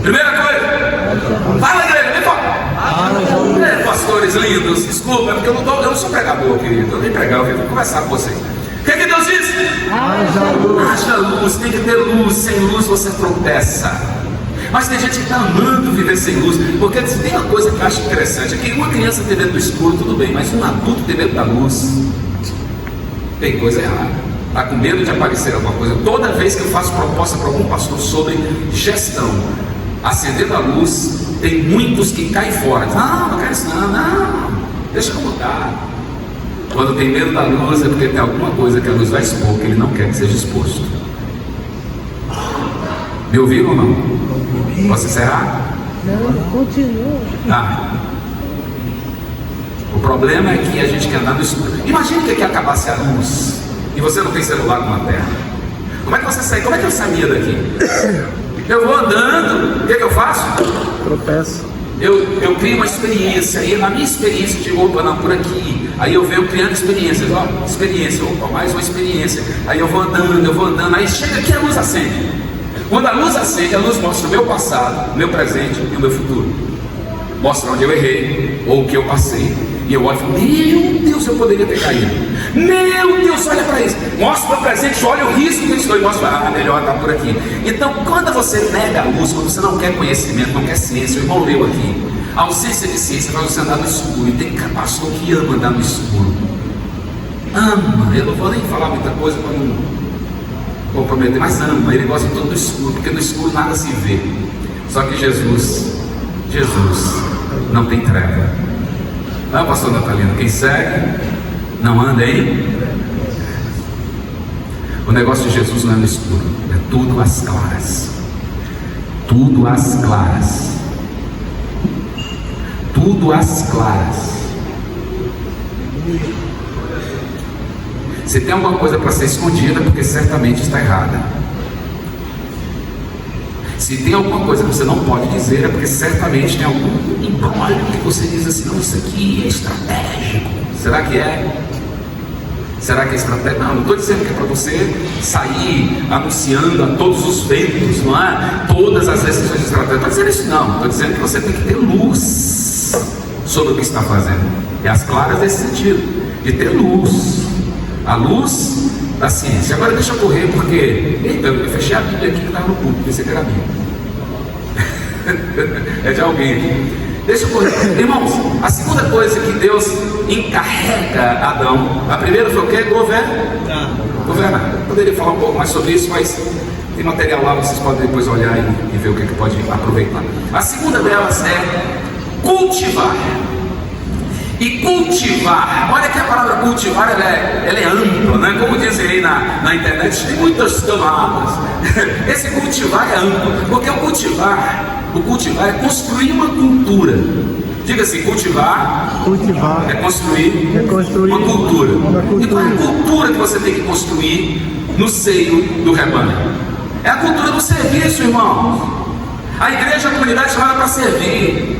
Primeira coisa, fala, igreja, vem fora. Pastores lindos, desculpa, porque eu não sou pregador, querido, eu nem pregar, eu vou conversar com vocês. O que Deus disse? Haja luz, tem que ter luz. Sem luz você tropeça. Mas tem gente que está amando viver sem luz, porque tem uma coisa que eu acho interessante: é que uma criança ter medo do escuro, tudo bem, mas um adulto ter medo da luz, tem coisa errada. Está com medo de aparecer alguma coisa. Toda vez que eu faço proposta para algum pastor sobre gestão, acendendo a luz, tem muitos que caem fora. Não quero isso não, deixa eu mudar. Quando tem medo da luz é porque tem alguma coisa que a luz vai expor que ele não quer que seja exposto. Me ouviram ou não? Posso encerrar? Não, continua. O problema é que a gente quer andar no escuro. Imagina que acabasse a luz e você não tem celular com lanterna. Como é que você sai? Como é que eu saía daqui? Eu vou andando, o que eu faço? Tropeço. Eu crio uma experiência, e na minha experiência eu digo: opa, não, por aqui. Aí eu venho criando experiências, mais uma experiência. Aí eu vou andando, aí chega aqui, a luz acende. Quando a luz acende, a luz mostra o meu passado, o meu presente e o meu futuro. Mostra onde eu errei, ou o que eu passei. E eu olho e falo, meu Deus, eu poderia ter caído. Meu Deus, olha para isso. Mostra para o presente, olha o risco que eu estou. E mostra, melhor estar por aqui. Então, quando você nega a luz, quando você não quer conhecimento, não quer ciência, o irmão leu aqui, a ausência de ciência faz você andar no escuro. E tem pastor que ama andar no escuro. Ama. Eu não vou nem falar muita coisa para não comprometer, mas ama. Ele gosta de tudo no escuro, porque no escuro nada se vê. Só que Jesus não tem treva. Não, pastor Natalino, quem segue não anda em. O negócio de Jesus não é no escuro, é tudo às claras. Tudo às claras. Tudo às claras. Se tem alguma coisa para ser escondida, porque certamente está errada. Se tem alguma coisa que você não pode dizer, é porque certamente tem algum embrólio que você diz assim, não, isso aqui é estratégico. Será que é? Será que é estratégico? Não estou dizendo que é para você sair anunciando a todos os ventos, não é? Todas as decisões estratégicas. Não estou dizendo isso não. Estou dizendo que você tem que ter luz sobre o que está fazendo. É as claras nesse sentido, de ter luz. A luz da ciência. Agora deixa eu correr, porque eu fechei a Bíblia aqui que estava no público, pensei que era minha. É de alguém. Deixa eu correr. Irmãos, a segunda coisa que Deus encarrega Adão, a primeira foi o quê? Governar. Eu poderia falar um pouco mais sobre isso, mas tem material lá, vocês podem depois olhar e ver o que pode aproveitar. A segunda delas é cultivar. E cultivar, olha que a palavra cultivar ela é ampla, né? Como dizem aí na internet, tem muitas camadas. Esse cultivar é amplo, porque o cultivar é construir uma cultura. Diga assim, cultivar é construir uma cultura. E qual é a cultura que você tem que construir no seio do rebanho? É a cultura do serviço, irmão. A igreja é a comunidade chamada para servir.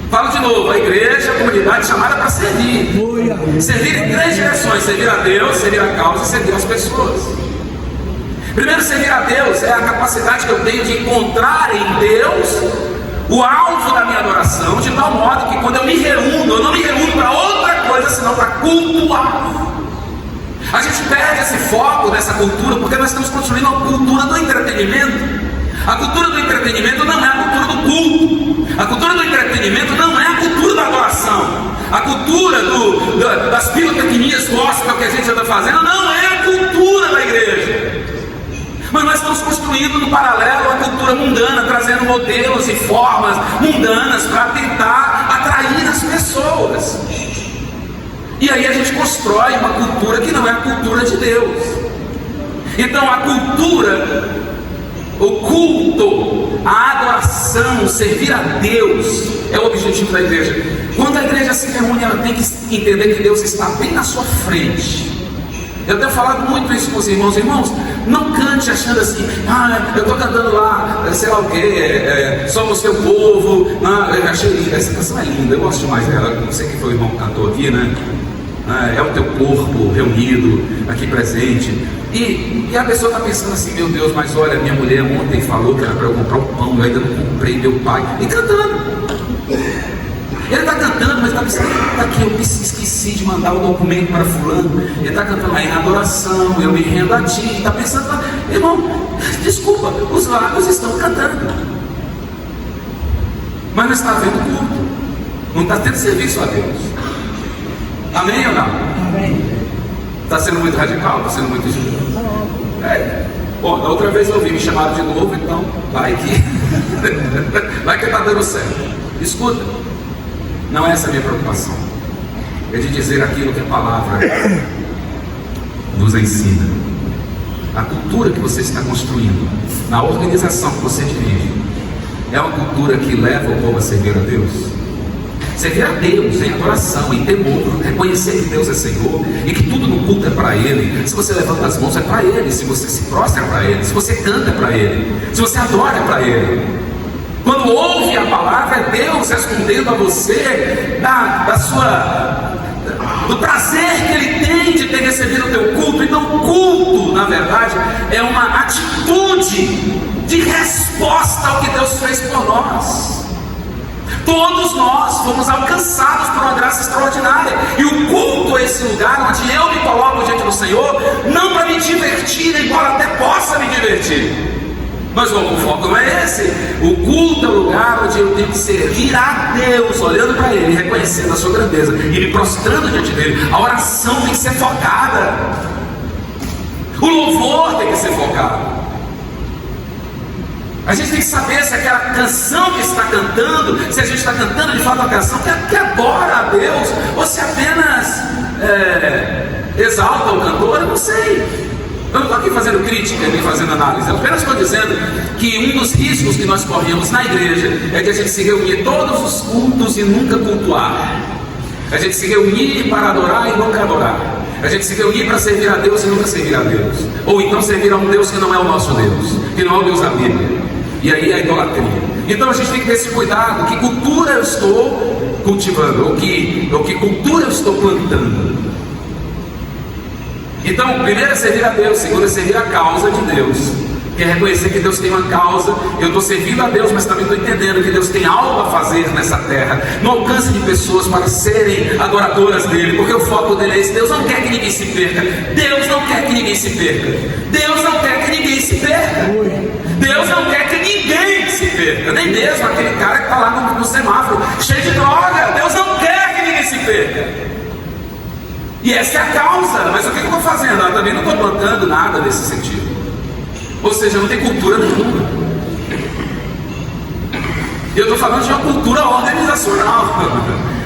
Falo de novo, a igreja, a comunidade chamada para servir. Servir em três direções: servir a Deus, servir a causa e servir as pessoas. Primeiro, servir a Deus é a capacidade que eu tenho de encontrar em Deus o alvo da minha adoração, de tal modo que quando eu me reúno, eu não me reúno para outra coisa senão para cultuar. A gente perde esse foco dessa cultura porque nós estamos construindo uma cultura do entretenimento. A cultura do entretenimento não é a cultura do culto. A cultura do entretenimento não é a cultura da adoração. A cultura das pirotecnias gospel que a gente anda fazendo não é a cultura da igreja. Mas nós estamos construindo no paralelo a cultura mundana, trazendo modelos e formas mundanas para tentar atrair as pessoas. E aí a gente constrói uma cultura que não é a cultura de Deus. Então a cultura, o culto, a adoração, servir a Deus é o objetivo da igreja. Quando a igreja se reúne, ela tem que entender que Deus está bem na sua frente. Eu tenho falado muito isso com os irmãos. Irmãos, não cante achando assim, eu estou cantando lá, sei lá o que, somos seu povo. Eu achei linda, essa canção é linda, eu gosto demais dela. Não sei quem foi o irmão que cantou aqui, né? É o teu corpo reunido aqui presente. E a pessoa está pensando assim, meu Deus, mas olha, minha mulher ontem falou que era para eu comprar o pão, eu ainda não comprei, meu pai. E cantando. Ele está cantando, mas está pensando, aqui eu esqueci de mandar o documento para fulano. Ele está cantando aí na adoração, eu me rendo a ti. Está pensando, irmão, desculpa, os lábios estão cantando, mas não está havendo culto, não está tendo serviço a Deus. Amém ou não? Amém. Está sendo muito radical? Está sendo muito Bom, da outra vez eu ouvi, me chamaram de novo, então vai que está dando certo. Escuta, não é essa a minha preocupação. É de dizer aquilo que a palavra nos ensina. A cultura que você está construindo, na organização que você dirige, é uma cultura que leva o povo a servir a Deus. Servir a Deus em adoração, em temor, reconhecer que Deus é Senhor e que tudo no culto é para Ele. Se você levanta as mãos é para Ele, se você se prostra é para Ele, se você canta é para Ele, se você adora é para Ele. Quando ouve a palavra, é Deus respondendo a você do prazer que Ele tem de ter recebido o teu culto. Então culto, na verdade, é uma atitude de resposta ao que Deus fez por nós. Todos nós fomos alcançados por uma graça extraordinária. E o culto é esse lugar onde eu me coloco diante do Senhor, não para me divertir, embora até possa me divertir, mas o foco não é esse. O culto é o lugar onde eu tenho que servir a Deus, olhando para Ele, reconhecendo a sua grandeza e me prostrando diante dEle. A oração tem que ser focada, o louvor tem que ser focado. A gente tem que saber se aquela canção que está cantando, se a gente está cantando de fato uma canção que adora a Deus, ou se apenas exalta o cantor. Eu não sei. Eu não estou aqui fazendo crítica nem fazendo análise. Eu apenas estou dizendo que um dos riscos que nós corremos na igreja é que a gente se reunir todos os cultos e nunca cultuar. A gente se reunir para adorar e nunca adorar. A gente se reunir para servir a Deus e nunca servir a Deus. Ou então servir a um Deus que não é o nosso Deus, que não é o Deus da Bíblia. E aí a idolatria. Então a gente tem que ter esse cuidado. Que cultura eu estou cultivando? Ou que cultura eu estou plantando? Então, primeiro é servir a Deus, segundo é servir a causa de Deus, que é reconhecer que Deus tem uma causa. Eu estou servindo a Deus, mas também estou entendendo que Deus tem algo a fazer nessa terra, no alcance de pessoas para serem adoradoras dele, porque o foco dele é esse. Deus não quer que ninguém se perca. Deus não quer que ninguém se perca. Deus não quer que ninguém se perca. Deus não quer que ninguém se perca, nem mesmo aquele cara que está lá no semáforo cheio de droga. Deus não quer que ninguém se perca. E essa é a causa. Mas o que eu estou fazendo? Eu também não estou plantando nada nesse sentido. Ou seja, não tem cultura nenhuma. E eu estou falando de uma cultura organizacional.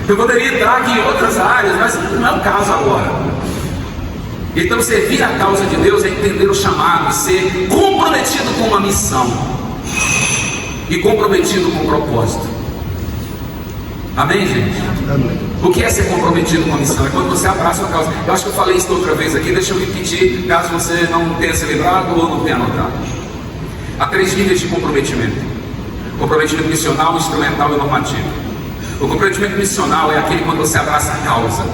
Eu poderia entrar aqui em outras áreas, mas não é o caso agora. Então, servir a causa de Deus é entender o chamado, ser comprometido com uma missão e comprometido com um propósito. Amém, gente? Amém. O que é ser comprometido com a missão? É quando você abraça uma causa. Eu acho que eu falei isso outra vez aqui, deixa eu repetir, caso você não tenha se lembrado ou não tenha anotado. Há 3 níveis de comprometimento: comprometimento missional, instrumental e normativo. O comprometimento missional é aquele quando você abraça a causa.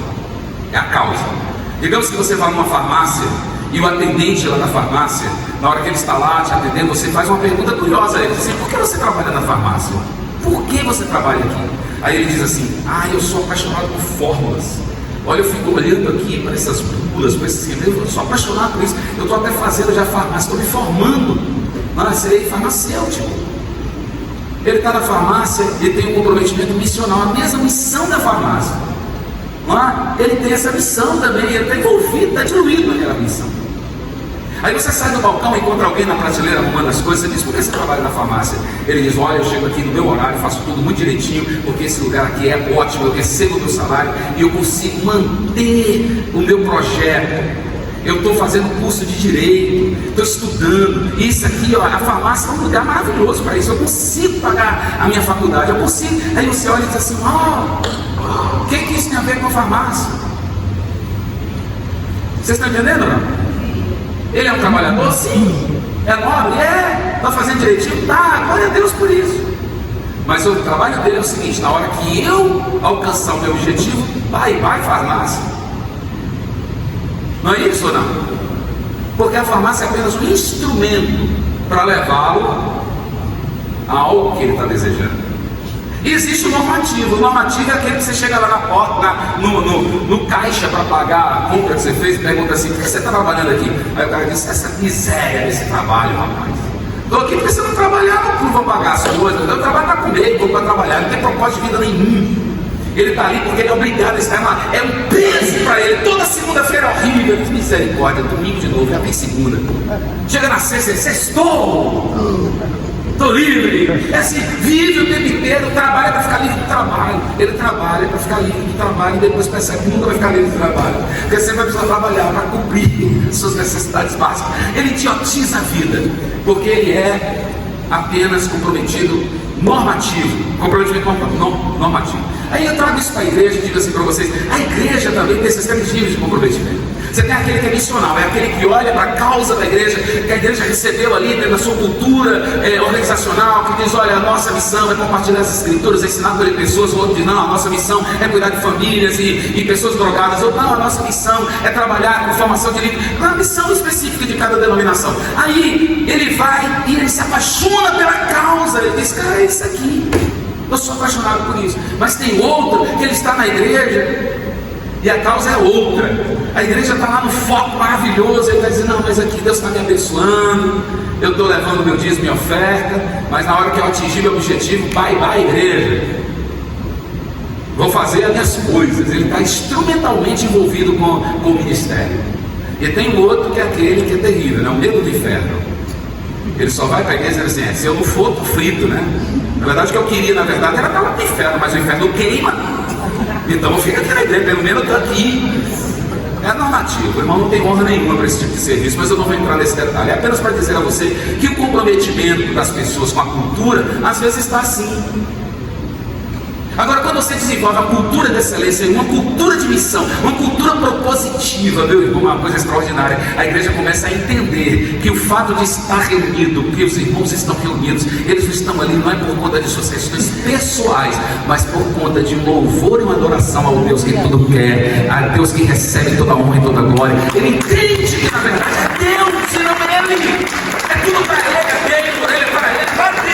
É a causa. Digamos que você vai numa farmácia e o atendente lá da farmácia, na hora que ele está lá te atendendo, você faz uma pergunta curiosa a ele, assim: por que você trabalha na farmácia? Por que você trabalha aqui? Aí ele diz assim: eu sou apaixonado por fórmulas. Olha, eu fico olhando aqui para essas bulas, para esses remédios, eu sou apaixonado por isso. Eu estou até fazendo já farmácia, estou me formando. Serei farmacêutico. Ele está na farmácia, ele tem um comprometimento missional, a mesma missão da farmácia. Ele tem essa missão também, ele está envolvido, está diluído naquela missão. Aí você sai do balcão e encontra alguém na prateleira arrumando as coisas. Você diz: por que você trabalha na farmácia? Ele diz: olha, eu chego aqui no meu horário, faço tudo muito direitinho, porque esse lugar aqui é ótimo, eu recebo o meu salário e eu consigo manter o meu projeto. Eu estou fazendo curso de direito, estou estudando. Isso aqui, a farmácia é um lugar maravilhoso para isso. Eu consigo pagar a minha faculdade, eu consigo. Aí você olha e diz assim: o que isso tem a ver com a farmácia? Vocês estão entendendo, não? Ele é um trabalhador? Sim. É nobre? É. Está fazendo direitinho? Tá. Glória a Deus por isso. Mas o trabalho dele é o seguinte: na hora que eu alcançar o meu objetivo, vai farmácia. Não é isso ou não? Porque a farmácia é apenas um instrumento para levá-lo a algo que ele está desejando. E existe o normativo. O normativo é aquele que você chega lá na porta, no caixa para pagar a compra que você fez e pergunta assim: por que você está trabalhando aqui? Aí o cara diz: essa miséria desse trabalho, rapaz. Estou aqui porque você não trabalhar, não vou pagar as coisas. Eu trabalho para comer, estou para trabalhar, não tem propósito de vida nenhum. Ele está ali porque ele é obrigado a estar lá. É um peso para ele. Toda segunda-feira é horrível. Ele diz: misericórdia, domingo de novo, já tem segunda. Chega na sexta, ele diz: sextou. Estou livre. É assim, vive o tempo inteiro, trabalha para ficar livre do trabalho. Ele trabalha para ficar livre do trabalho e depois percebe que nunca vai ficar livre do trabalho, porque sempre vai precisar trabalhar para cumprir suas necessidades básicas. Ele idiotiza a vida, porque ele é apenas comprometido normativo. Comprometimento normativo. Aí eu trago isso para a igreja e digo assim para vocês: a igreja também tem esses 3 níveis de comprometimento. Você tem aquele que é missional, é aquele que olha para a causa da igreja, que a igreja recebeu ali dentro da sua cultura organizacional, que diz: olha, a nossa missão é compartilhar as escrituras, ensinar por pessoas. O outro diz: não, a nossa missão é cuidar de famílias e pessoas drogadas. Ou não, a nossa missão é trabalhar com formação de líderes. Uma missão específica de cada denominação. Aí ele vai e ele se apaixona pela causa. Ele diz: cara, é isso aqui. Eu sou apaixonado por isso. Mas tem outro que ele está na igreja e a causa é outra. A igreja está lá no foco maravilhoso. Ele vai dizer: não, mas aqui Deus está me abençoando, eu estou levando meu dízimo e oferta, mas na hora que eu atingir meu objetivo, bye bye igreja, vou fazer as minhas coisas. Ele está instrumentalmente envolvido com o ministério. E tem um outro que é aquele que é terrível, né? O medo do inferno. Ele só vai para a igreja dizendo assim: se eu não for, estou frito, né? Na verdade, o que eu queria, na verdade, era estar lá no inferno, mas o inferno queima. Então fica aqui na igreja, pelo menos eu estou aqui. É normativo, o irmão não tem honra nenhuma para esse tipo de serviço, mas eu não vou entrar nesse detalhe. É apenas para dizer a você que o comprometimento das pessoas com a cultura, às vezes está assim. Agora, quando você desenvolve a cultura de excelência, uma cultura de missão, uma cultura propositiva, meu irmão, uma coisa extraordinária, a igreja começa a entender que o fato de estar reunido, que os irmãos estão reunidos, eles não estão ali não é por conta de suas questões pessoais, mas por conta de um louvor e uma adoração ao Deus que tudo quer, a Deus que recebe toda a honra e toda a glória. Ele entende que na verdade é Deus, e não é Ele. É tudo para Ele, é dele, por Ele, para Ele, para Deus.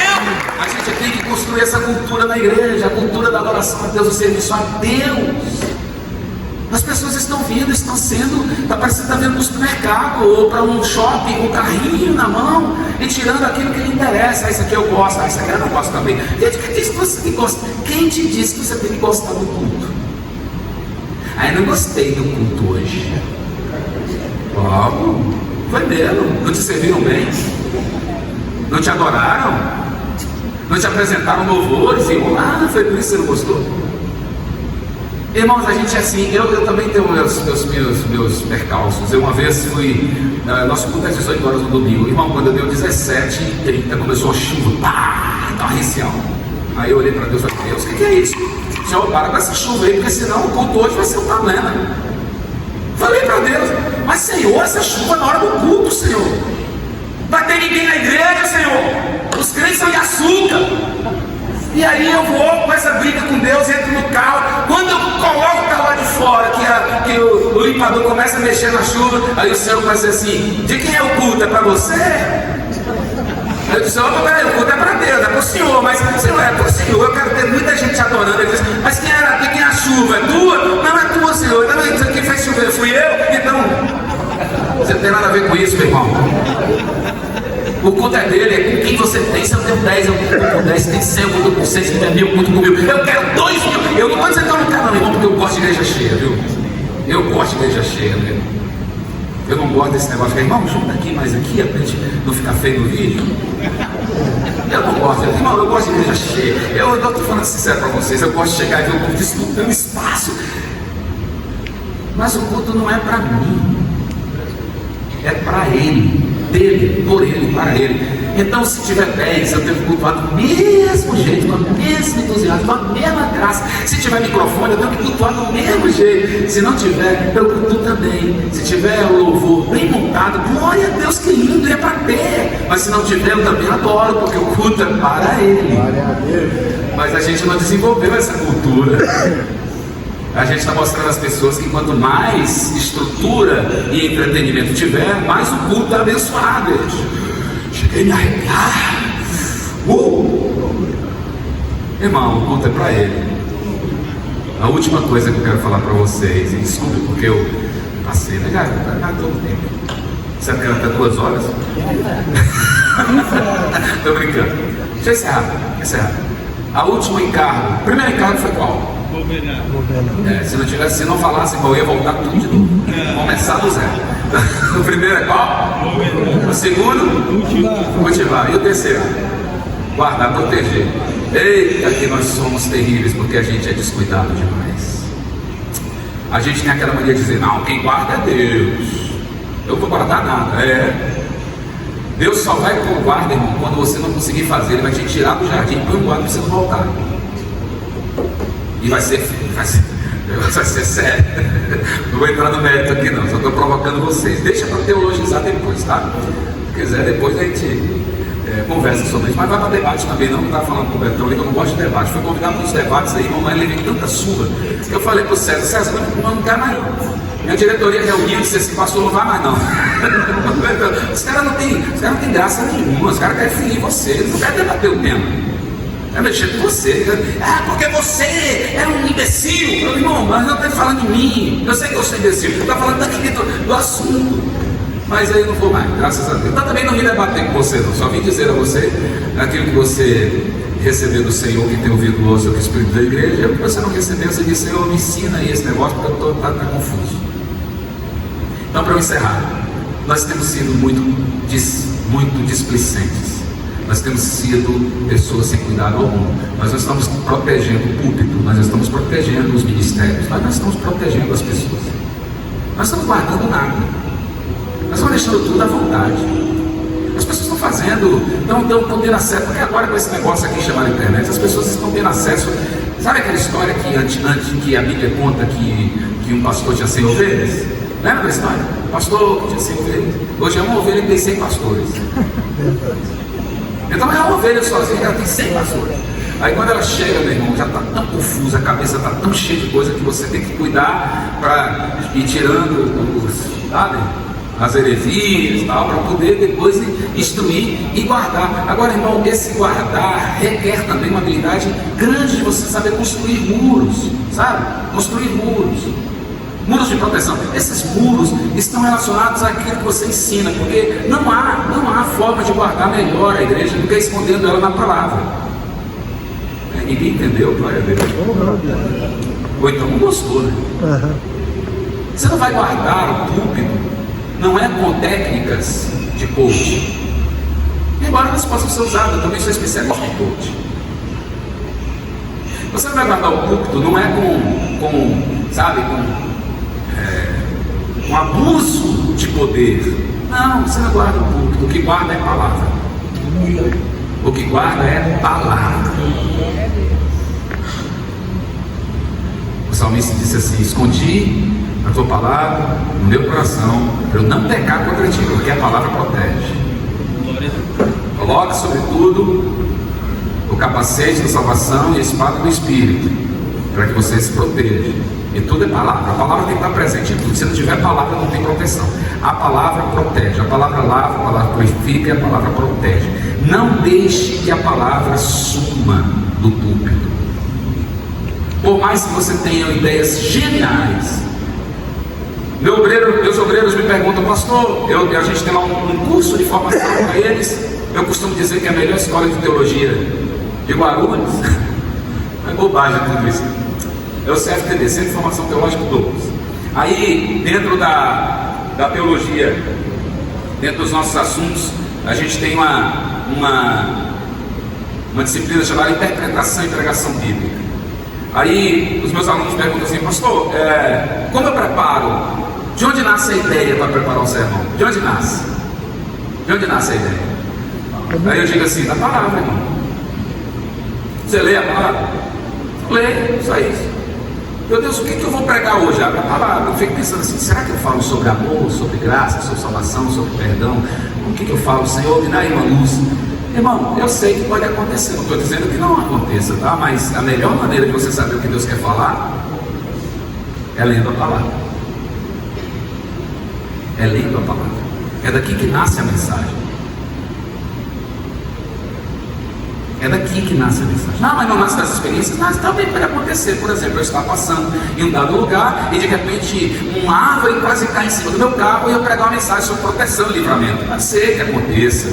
A gente tem que construir essa cultura na igreja, a cultura da adoração a Deus, o serviço a Deus. As pessoas estão vindo, estão sendo, parece que está vindo para o supermercado ou para um shopping com um carrinho na mão e tirando aquilo que lhe interessa. Isso aqui eu gosto, isso aqui eu não gosto também. Gente, quem disse que você tem que gostar? Quem te disse que você tem que gostar do culto? Aí não gostei do culto hoje. Logo, foi mesmo. Não te serviram bem? Não te adoraram? Não te apresentaram louvores? E foi por isso que você não gostou? Irmãos, a gente é assim. Eu também tenho meus percalços. Eu uma vez fui, nosso culto é 18 horas no domingo. Irmão, quando deu 17h30, começou a chuva, torrencial. Aí eu olhei para Deus e falei: Deus, o que é isso? Senhor, para com essa chuva aí, porque senão o culto hoje vai ser um problema. Falei para Deus: mas Senhor, essa chuva na hora do culto, Senhor. Vai ter ninguém na igreja, Senhor. Os crentes são de açúcar. E aí eu vou com essa briga com Deus, entro no carro. Quando eu coloco o carro lá de fora, que o limpador começa a mexer na chuva, aí o Senhor começa assim: de quem é o culto? É para você? Aí eu disse: opa, peraí, o culto é para Deus, é para o Senhor. Mas Senhor, é para o Senhor, eu quero ter muita gente adorando. Ele diz: mas quem é a chuva? É tua? Não é tua, Senhor. Então quem fez chover fui eu? Então, você não tem nada a ver com isso, meu irmão. O culto é dele, é com quem você tem. Se eu tenho 10, eu culto com 10. Se tem 100, eu culto com 100. Se tem 1000, eu culto com 1000. Eu quero 2.000. Eu não estou dizendo que eu não quero, não, irmão, porque eu gosto de igreja cheia, viu? Eu gosto de igreja cheia, né? Eu não gosto desse negócio de irmão, junta aqui, mais aqui, pra gente não ficar feio no vídeo. Eu não gosto, irmão, eu gosto de igreja cheia. Eu estou falando sincero para vocês, eu gosto de chegar e ver o culto disputando espaço. Mas o culto não é para mim, é para Ele. Dele, por Ele, para Ele. Então, se tiver 10, eu tenho que cultuar do mesmo jeito, com o mesmo entusiasmo, com a mesma graça. Se tiver microfone, eu tenho que cultuar do mesmo jeito. Se não tiver, eu cultuo também. Se tiver o louvor bem montado, glória a Deus, que lindo, é para ter. Mas se não tiver, eu também adoro, porque o culto é para Ele. Mas a gente não desenvolveu essa cultura. A gente está mostrando às pessoas que quanto mais estrutura e entretenimento tiver, mais o culto é abençoado. Cheguei a me arrepiar. Irmão, o culto é para Ele. A última coisa que eu quero falar para vocês, e desculpe porque eu passei, né? Já todo o tempo. Você quer até 2 horas? Estou brincando. Deixa eu encerrar. A última encargo. O primeiro encargo foi qual? Se não falasse, eu ia voltar tudo de novo. Começar do zero. O primeiro é qual? O segundo? Cultivar. E o terceiro? Guardar, proteger. Eita, que nós somos terríveis porque a gente é descuidado demais. A gente tem aquela mania de dizer: não, quem guarda é Deus. Eu não vou guardar nada. Deus só vai com o guarda, irmão, quando você não conseguir fazer. Ele vai te tirar do jardim e põe o guarda para você não voltar. E vai ser sério. Não vou entrar no mérito aqui não, só estou provocando vocês. Deixa para teologizar depois, tá? Se quiser, depois a gente conversa sobre isso. Mas vai para debate também, não estava falando com o Betão, eu não gosto de debate. Fui convidado para os debates aí, mamãe levei tanta surra. Eu falei para o César, não quer mais não. Minha diretoria reuniu e disse assim: pastor, não vai mais não. Os caras não tem graça nenhuma, os caras querem ferir vocês, não querem debater o tema. É mexer com você. Porque você é um imbecil. Eu digo, irmão, mas não está falando de mim. Eu sei que eu sou imbecil. Está falando daqui do assunto. Mas aí eu não vou mais, graças a Deus. Então também não vim debater com você, não. Só vim dizer a você aquilo que você recebeu do Senhor, que tem ouvido o ouço do Espírito da igreja. E o que você não recebeu, você disse, Senhor, me ensina aí esse negócio, porque eu estou confuso. Então, para eu encerrar, nós temos sido muito displicentes. Nós temos sido pessoas sem cuidado algum. Nós não estamos protegendo o púlpito, nós não estamos protegendo os ministérios, nós não estamos protegendo as pessoas. Nós estamos guardando nada. Nós estamos deixando tudo à vontade. As pessoas estão fazendo, estão tendo acesso, porque agora com esse negócio aqui chamado internet, as pessoas estão tendo acesso. Sabe aquela história que antes que a Bíblia conta que um pastor tinha 100 ovelhas? Lembra da história? O pastor que tinha 100 ovelhas. Hoje é uma ovelha que tem 100 pastores. Então é uma ovelha sozinha, ela tem 100 pastores. Aí quando ela chega, meu irmão, já está tão confusa, a cabeça está tão cheia de coisa que você tem que cuidar para ir tirando as heresias e tal, para poder depois instruir e guardar. Agora, irmão, esse guardar requer também uma habilidade grande de você saber construir muros, sabe? Construir muros de proteção. Esses muros estão relacionados àquilo que você ensina, porque não há forma de guardar melhor a igreja do que escondendo ela na palavra. Ninguém entendeu, glória a Deus. Ou então não gostou, né? Você não vai guardar o púlpito, não é com técnicas de coach, embora elas possam ser usadas. Eu também sou especialista em coach. Você não vai guardar o púlpito, não é com abuso de poder. Não, você não guarda o púlpito. O que guarda é palavra. O que guarda é palavra. O salmista disse assim: escondi a tua palavra no meu coração, para eu não pecar contra ti, porque a palavra protege. Coloque sobretudo o capacete da salvação e a espada do Espírito, para que você se proteja. E tudo é palavra. A palavra tem que estar presente em tudo. Se não tiver palavra, não tem proteção. A palavra protege, a palavra lava, a palavra purifica e a palavra protege. Não deixe que a palavra suma do púlpito. Por mais que você tenha ideias geniais. Meus obreiros me perguntam: pastor, a gente tem lá um curso de formação para eles. Eu costumo dizer que é a melhor escola de teologia de Guarulhos. É bobagem tudo isso. É o CFTD, Centro de Formação Teológica Douglas. Aí, dentro da teologia, dentro dos nossos assuntos, a gente tem uma disciplina chamada Interpretação e Pregação Bíblica. Aí, os meus alunos perguntam assim: pastor, como eu preparo? De onde nasce a ideia para preparar um sermão? De onde nasce? De onde nasce a ideia? Aí eu digo assim: da palavra, irmão. Você lê a palavra? Lê, só isso. Meu Deus, o que eu vou pregar hoje? Abre a palavra. Eu fico pensando assim: será que eu falo sobre amor, sobre graça, sobre salvação, sobre perdão? O que eu falo? Senhor, me dá aí uma luz. Irmão, eu sei que pode acontecer, não estou dizendo que não aconteça, tá? Mas a melhor maneira de você saber o que Deus quer falar é lendo a palavra. É lendo a palavra. É daqui que nasce a mensagem. É daqui que nasce a mensagem. Não, mas não nasce das experiências. Mas também pode acontecer. Por exemplo, eu estar passando em um dado lugar e de repente uma árvore quase cai em cima do meu carro e eu pregar uma mensagem sobre proteção e livramento. Pode ser que aconteça.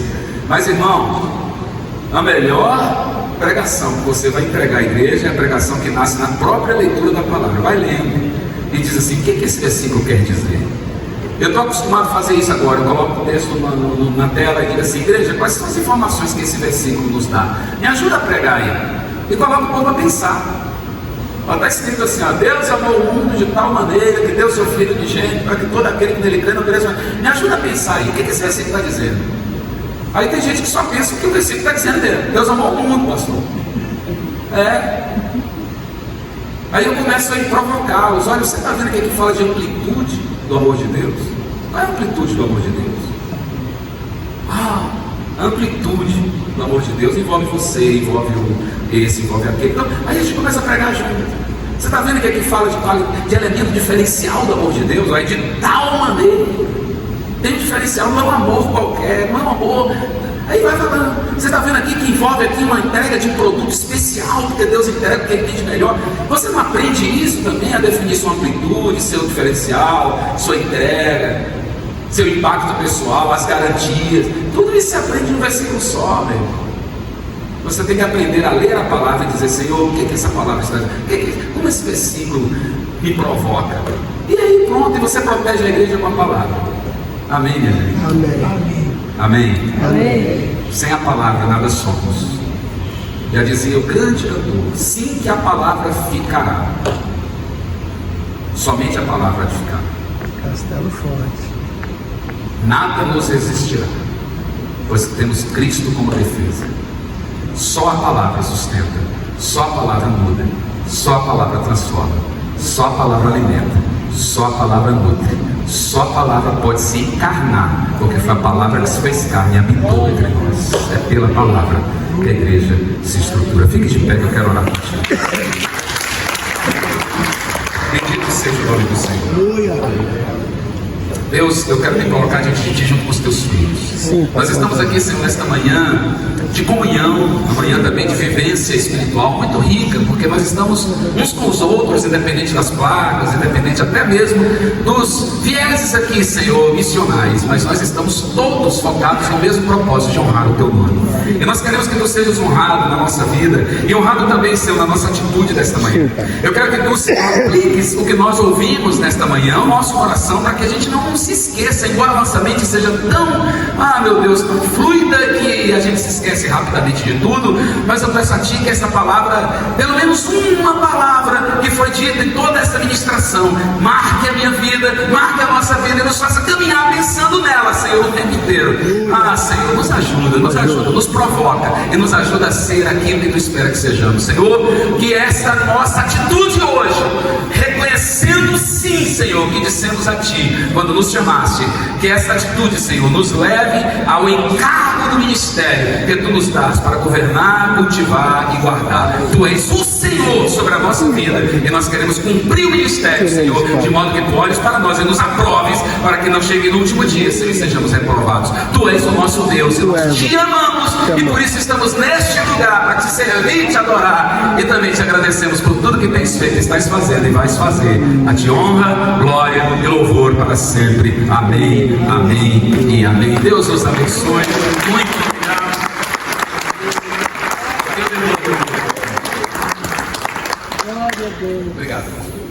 Mas, irmão, a melhor pregação que você vai entregar à igreja é a pregação que nasce na própria leitura da palavra. Vai lendo e diz assim: o que esse versículo quer dizer? Eu estou acostumado a fazer isso agora. Eu coloco o texto na tela e digo assim: igreja, quais são as informações que esse versículo nos dá? Me ajuda a pregar aí. E coloco o povo a pensar. Está escrito assim: Deus amou o mundo de tal maneira que deu seu Filho unigênito para que todo aquele que nele crê não pereça. Me ajuda a pensar aí. O que esse versículo está dizendo? Aí tem gente que só pensa o que o versículo está dizendo dele. Deus amou o mundo, pastor. Aí eu começo a provocá-los. Olha, você está vendo que aqui fala de amplitude do amor de Deus? Qual é a amplitude do amor de Deus? A amplitude do amor de Deus envolve você, envolve esse, envolve aquele. Então, aí a gente começa a pregar junto. Você está vendo que aqui fala de elemento diferencial do amor de Deus? Aí de tal maneira. Tem um diferencial, não é um amor qualquer, não é um amor Aí vai falando. Você está vendo aqui que envolve aqui uma entrega de um produto especial, porque Deus entrega porque Ele entende melhor. Você não aprende isso também, a definir sua amplitude, seu diferencial, sua entrega, seu impacto pessoal, as garantias. Tudo isso se aprende num versículo só, meu irmão. Você tem que aprender a ler a palavra e dizer: Senhor, o que é que essa palavra está dizendo? Como esse versículo me provoca? E aí pronto, e você protege a igreja com a palavra. Amém, minha gente? Amém. Amém? Amém. Sem a palavra nada somos. Já dizia o grande cantor: sim, que a palavra ficará. Somente a palavra de ficar. Castelo forte. Nada nos resistirá, pois temos Cristo como defesa. Só a palavra sustenta, só a palavra muda, só a palavra transforma, só a palavra alimenta, só a palavra nutre, só a palavra pode se encarnar, porque foi a palavra que se fez carne e habitou entre nós. É pela palavra que a igreja se estrutura. Fique de pé que eu quero orar por ti. Bendito seja o nome do Senhor. Deus, eu quero me colocar diante de Ti junto com os Teus filhos. Sim, Nós estamos aqui, Senhor, nesta manhã de comunhão, uma manhã também de vivência espiritual muito rica, porque nós estamos uns com os outros, independente das placas, independente até mesmo dos vieses aqui, Senhor, missionais, mas nós estamos todos focados no mesmo propósito de honrar o Teu nome. E nós queremos que Tu sejas honrado na nossa vida e honrado também, Senhor, na nossa atitude desta manhã. Eu quero que Tu, Senhor, apliques o que nós ouvimos nesta manhã ao nosso coração, para que a gente não se esqueça, embora a nossa mente seja tão, meu Deus, tão fluida que a gente se esquece rapidamente de tudo, mas eu peço a Ti que essa palavra, pelo menos uma palavra que foi dita em toda essa ministração, marque a minha vida, marque a nossa vida e nos faça caminhar pensando nela, Senhor, o tempo inteiro. Senhor, nos ajuda, nos provoca e nos ajuda a ser aquilo que Tu espera que sejamos, Senhor, que essa nossa atitude hoje, reconhecendo sim, Senhor, que dissemos a Ti quando nos chamaste, que essa atitude, Senhor, nos leve ao encargo do ministério que Tu nos dás para governar, cultivar e guardar. Tu és o Senhor sobre a nossa vida e nós queremos cumprir o ministério, Senhor, de modo que Tu olhes para nós e nos aproves, para que não chegue no último dia, Senhor, e sejamos reprovados. Tu és o nosso Deus e nós Te amamos e por isso estamos neste lugar para Te servir e Te adorar e também Te agradecemos por tudo que Tens feito, estás fazendo e vais fazer. A Te honra, glória e louvor para sempre. Amém, amém e amém. Deus nos abençoe. Muito obrigado. Obrigado.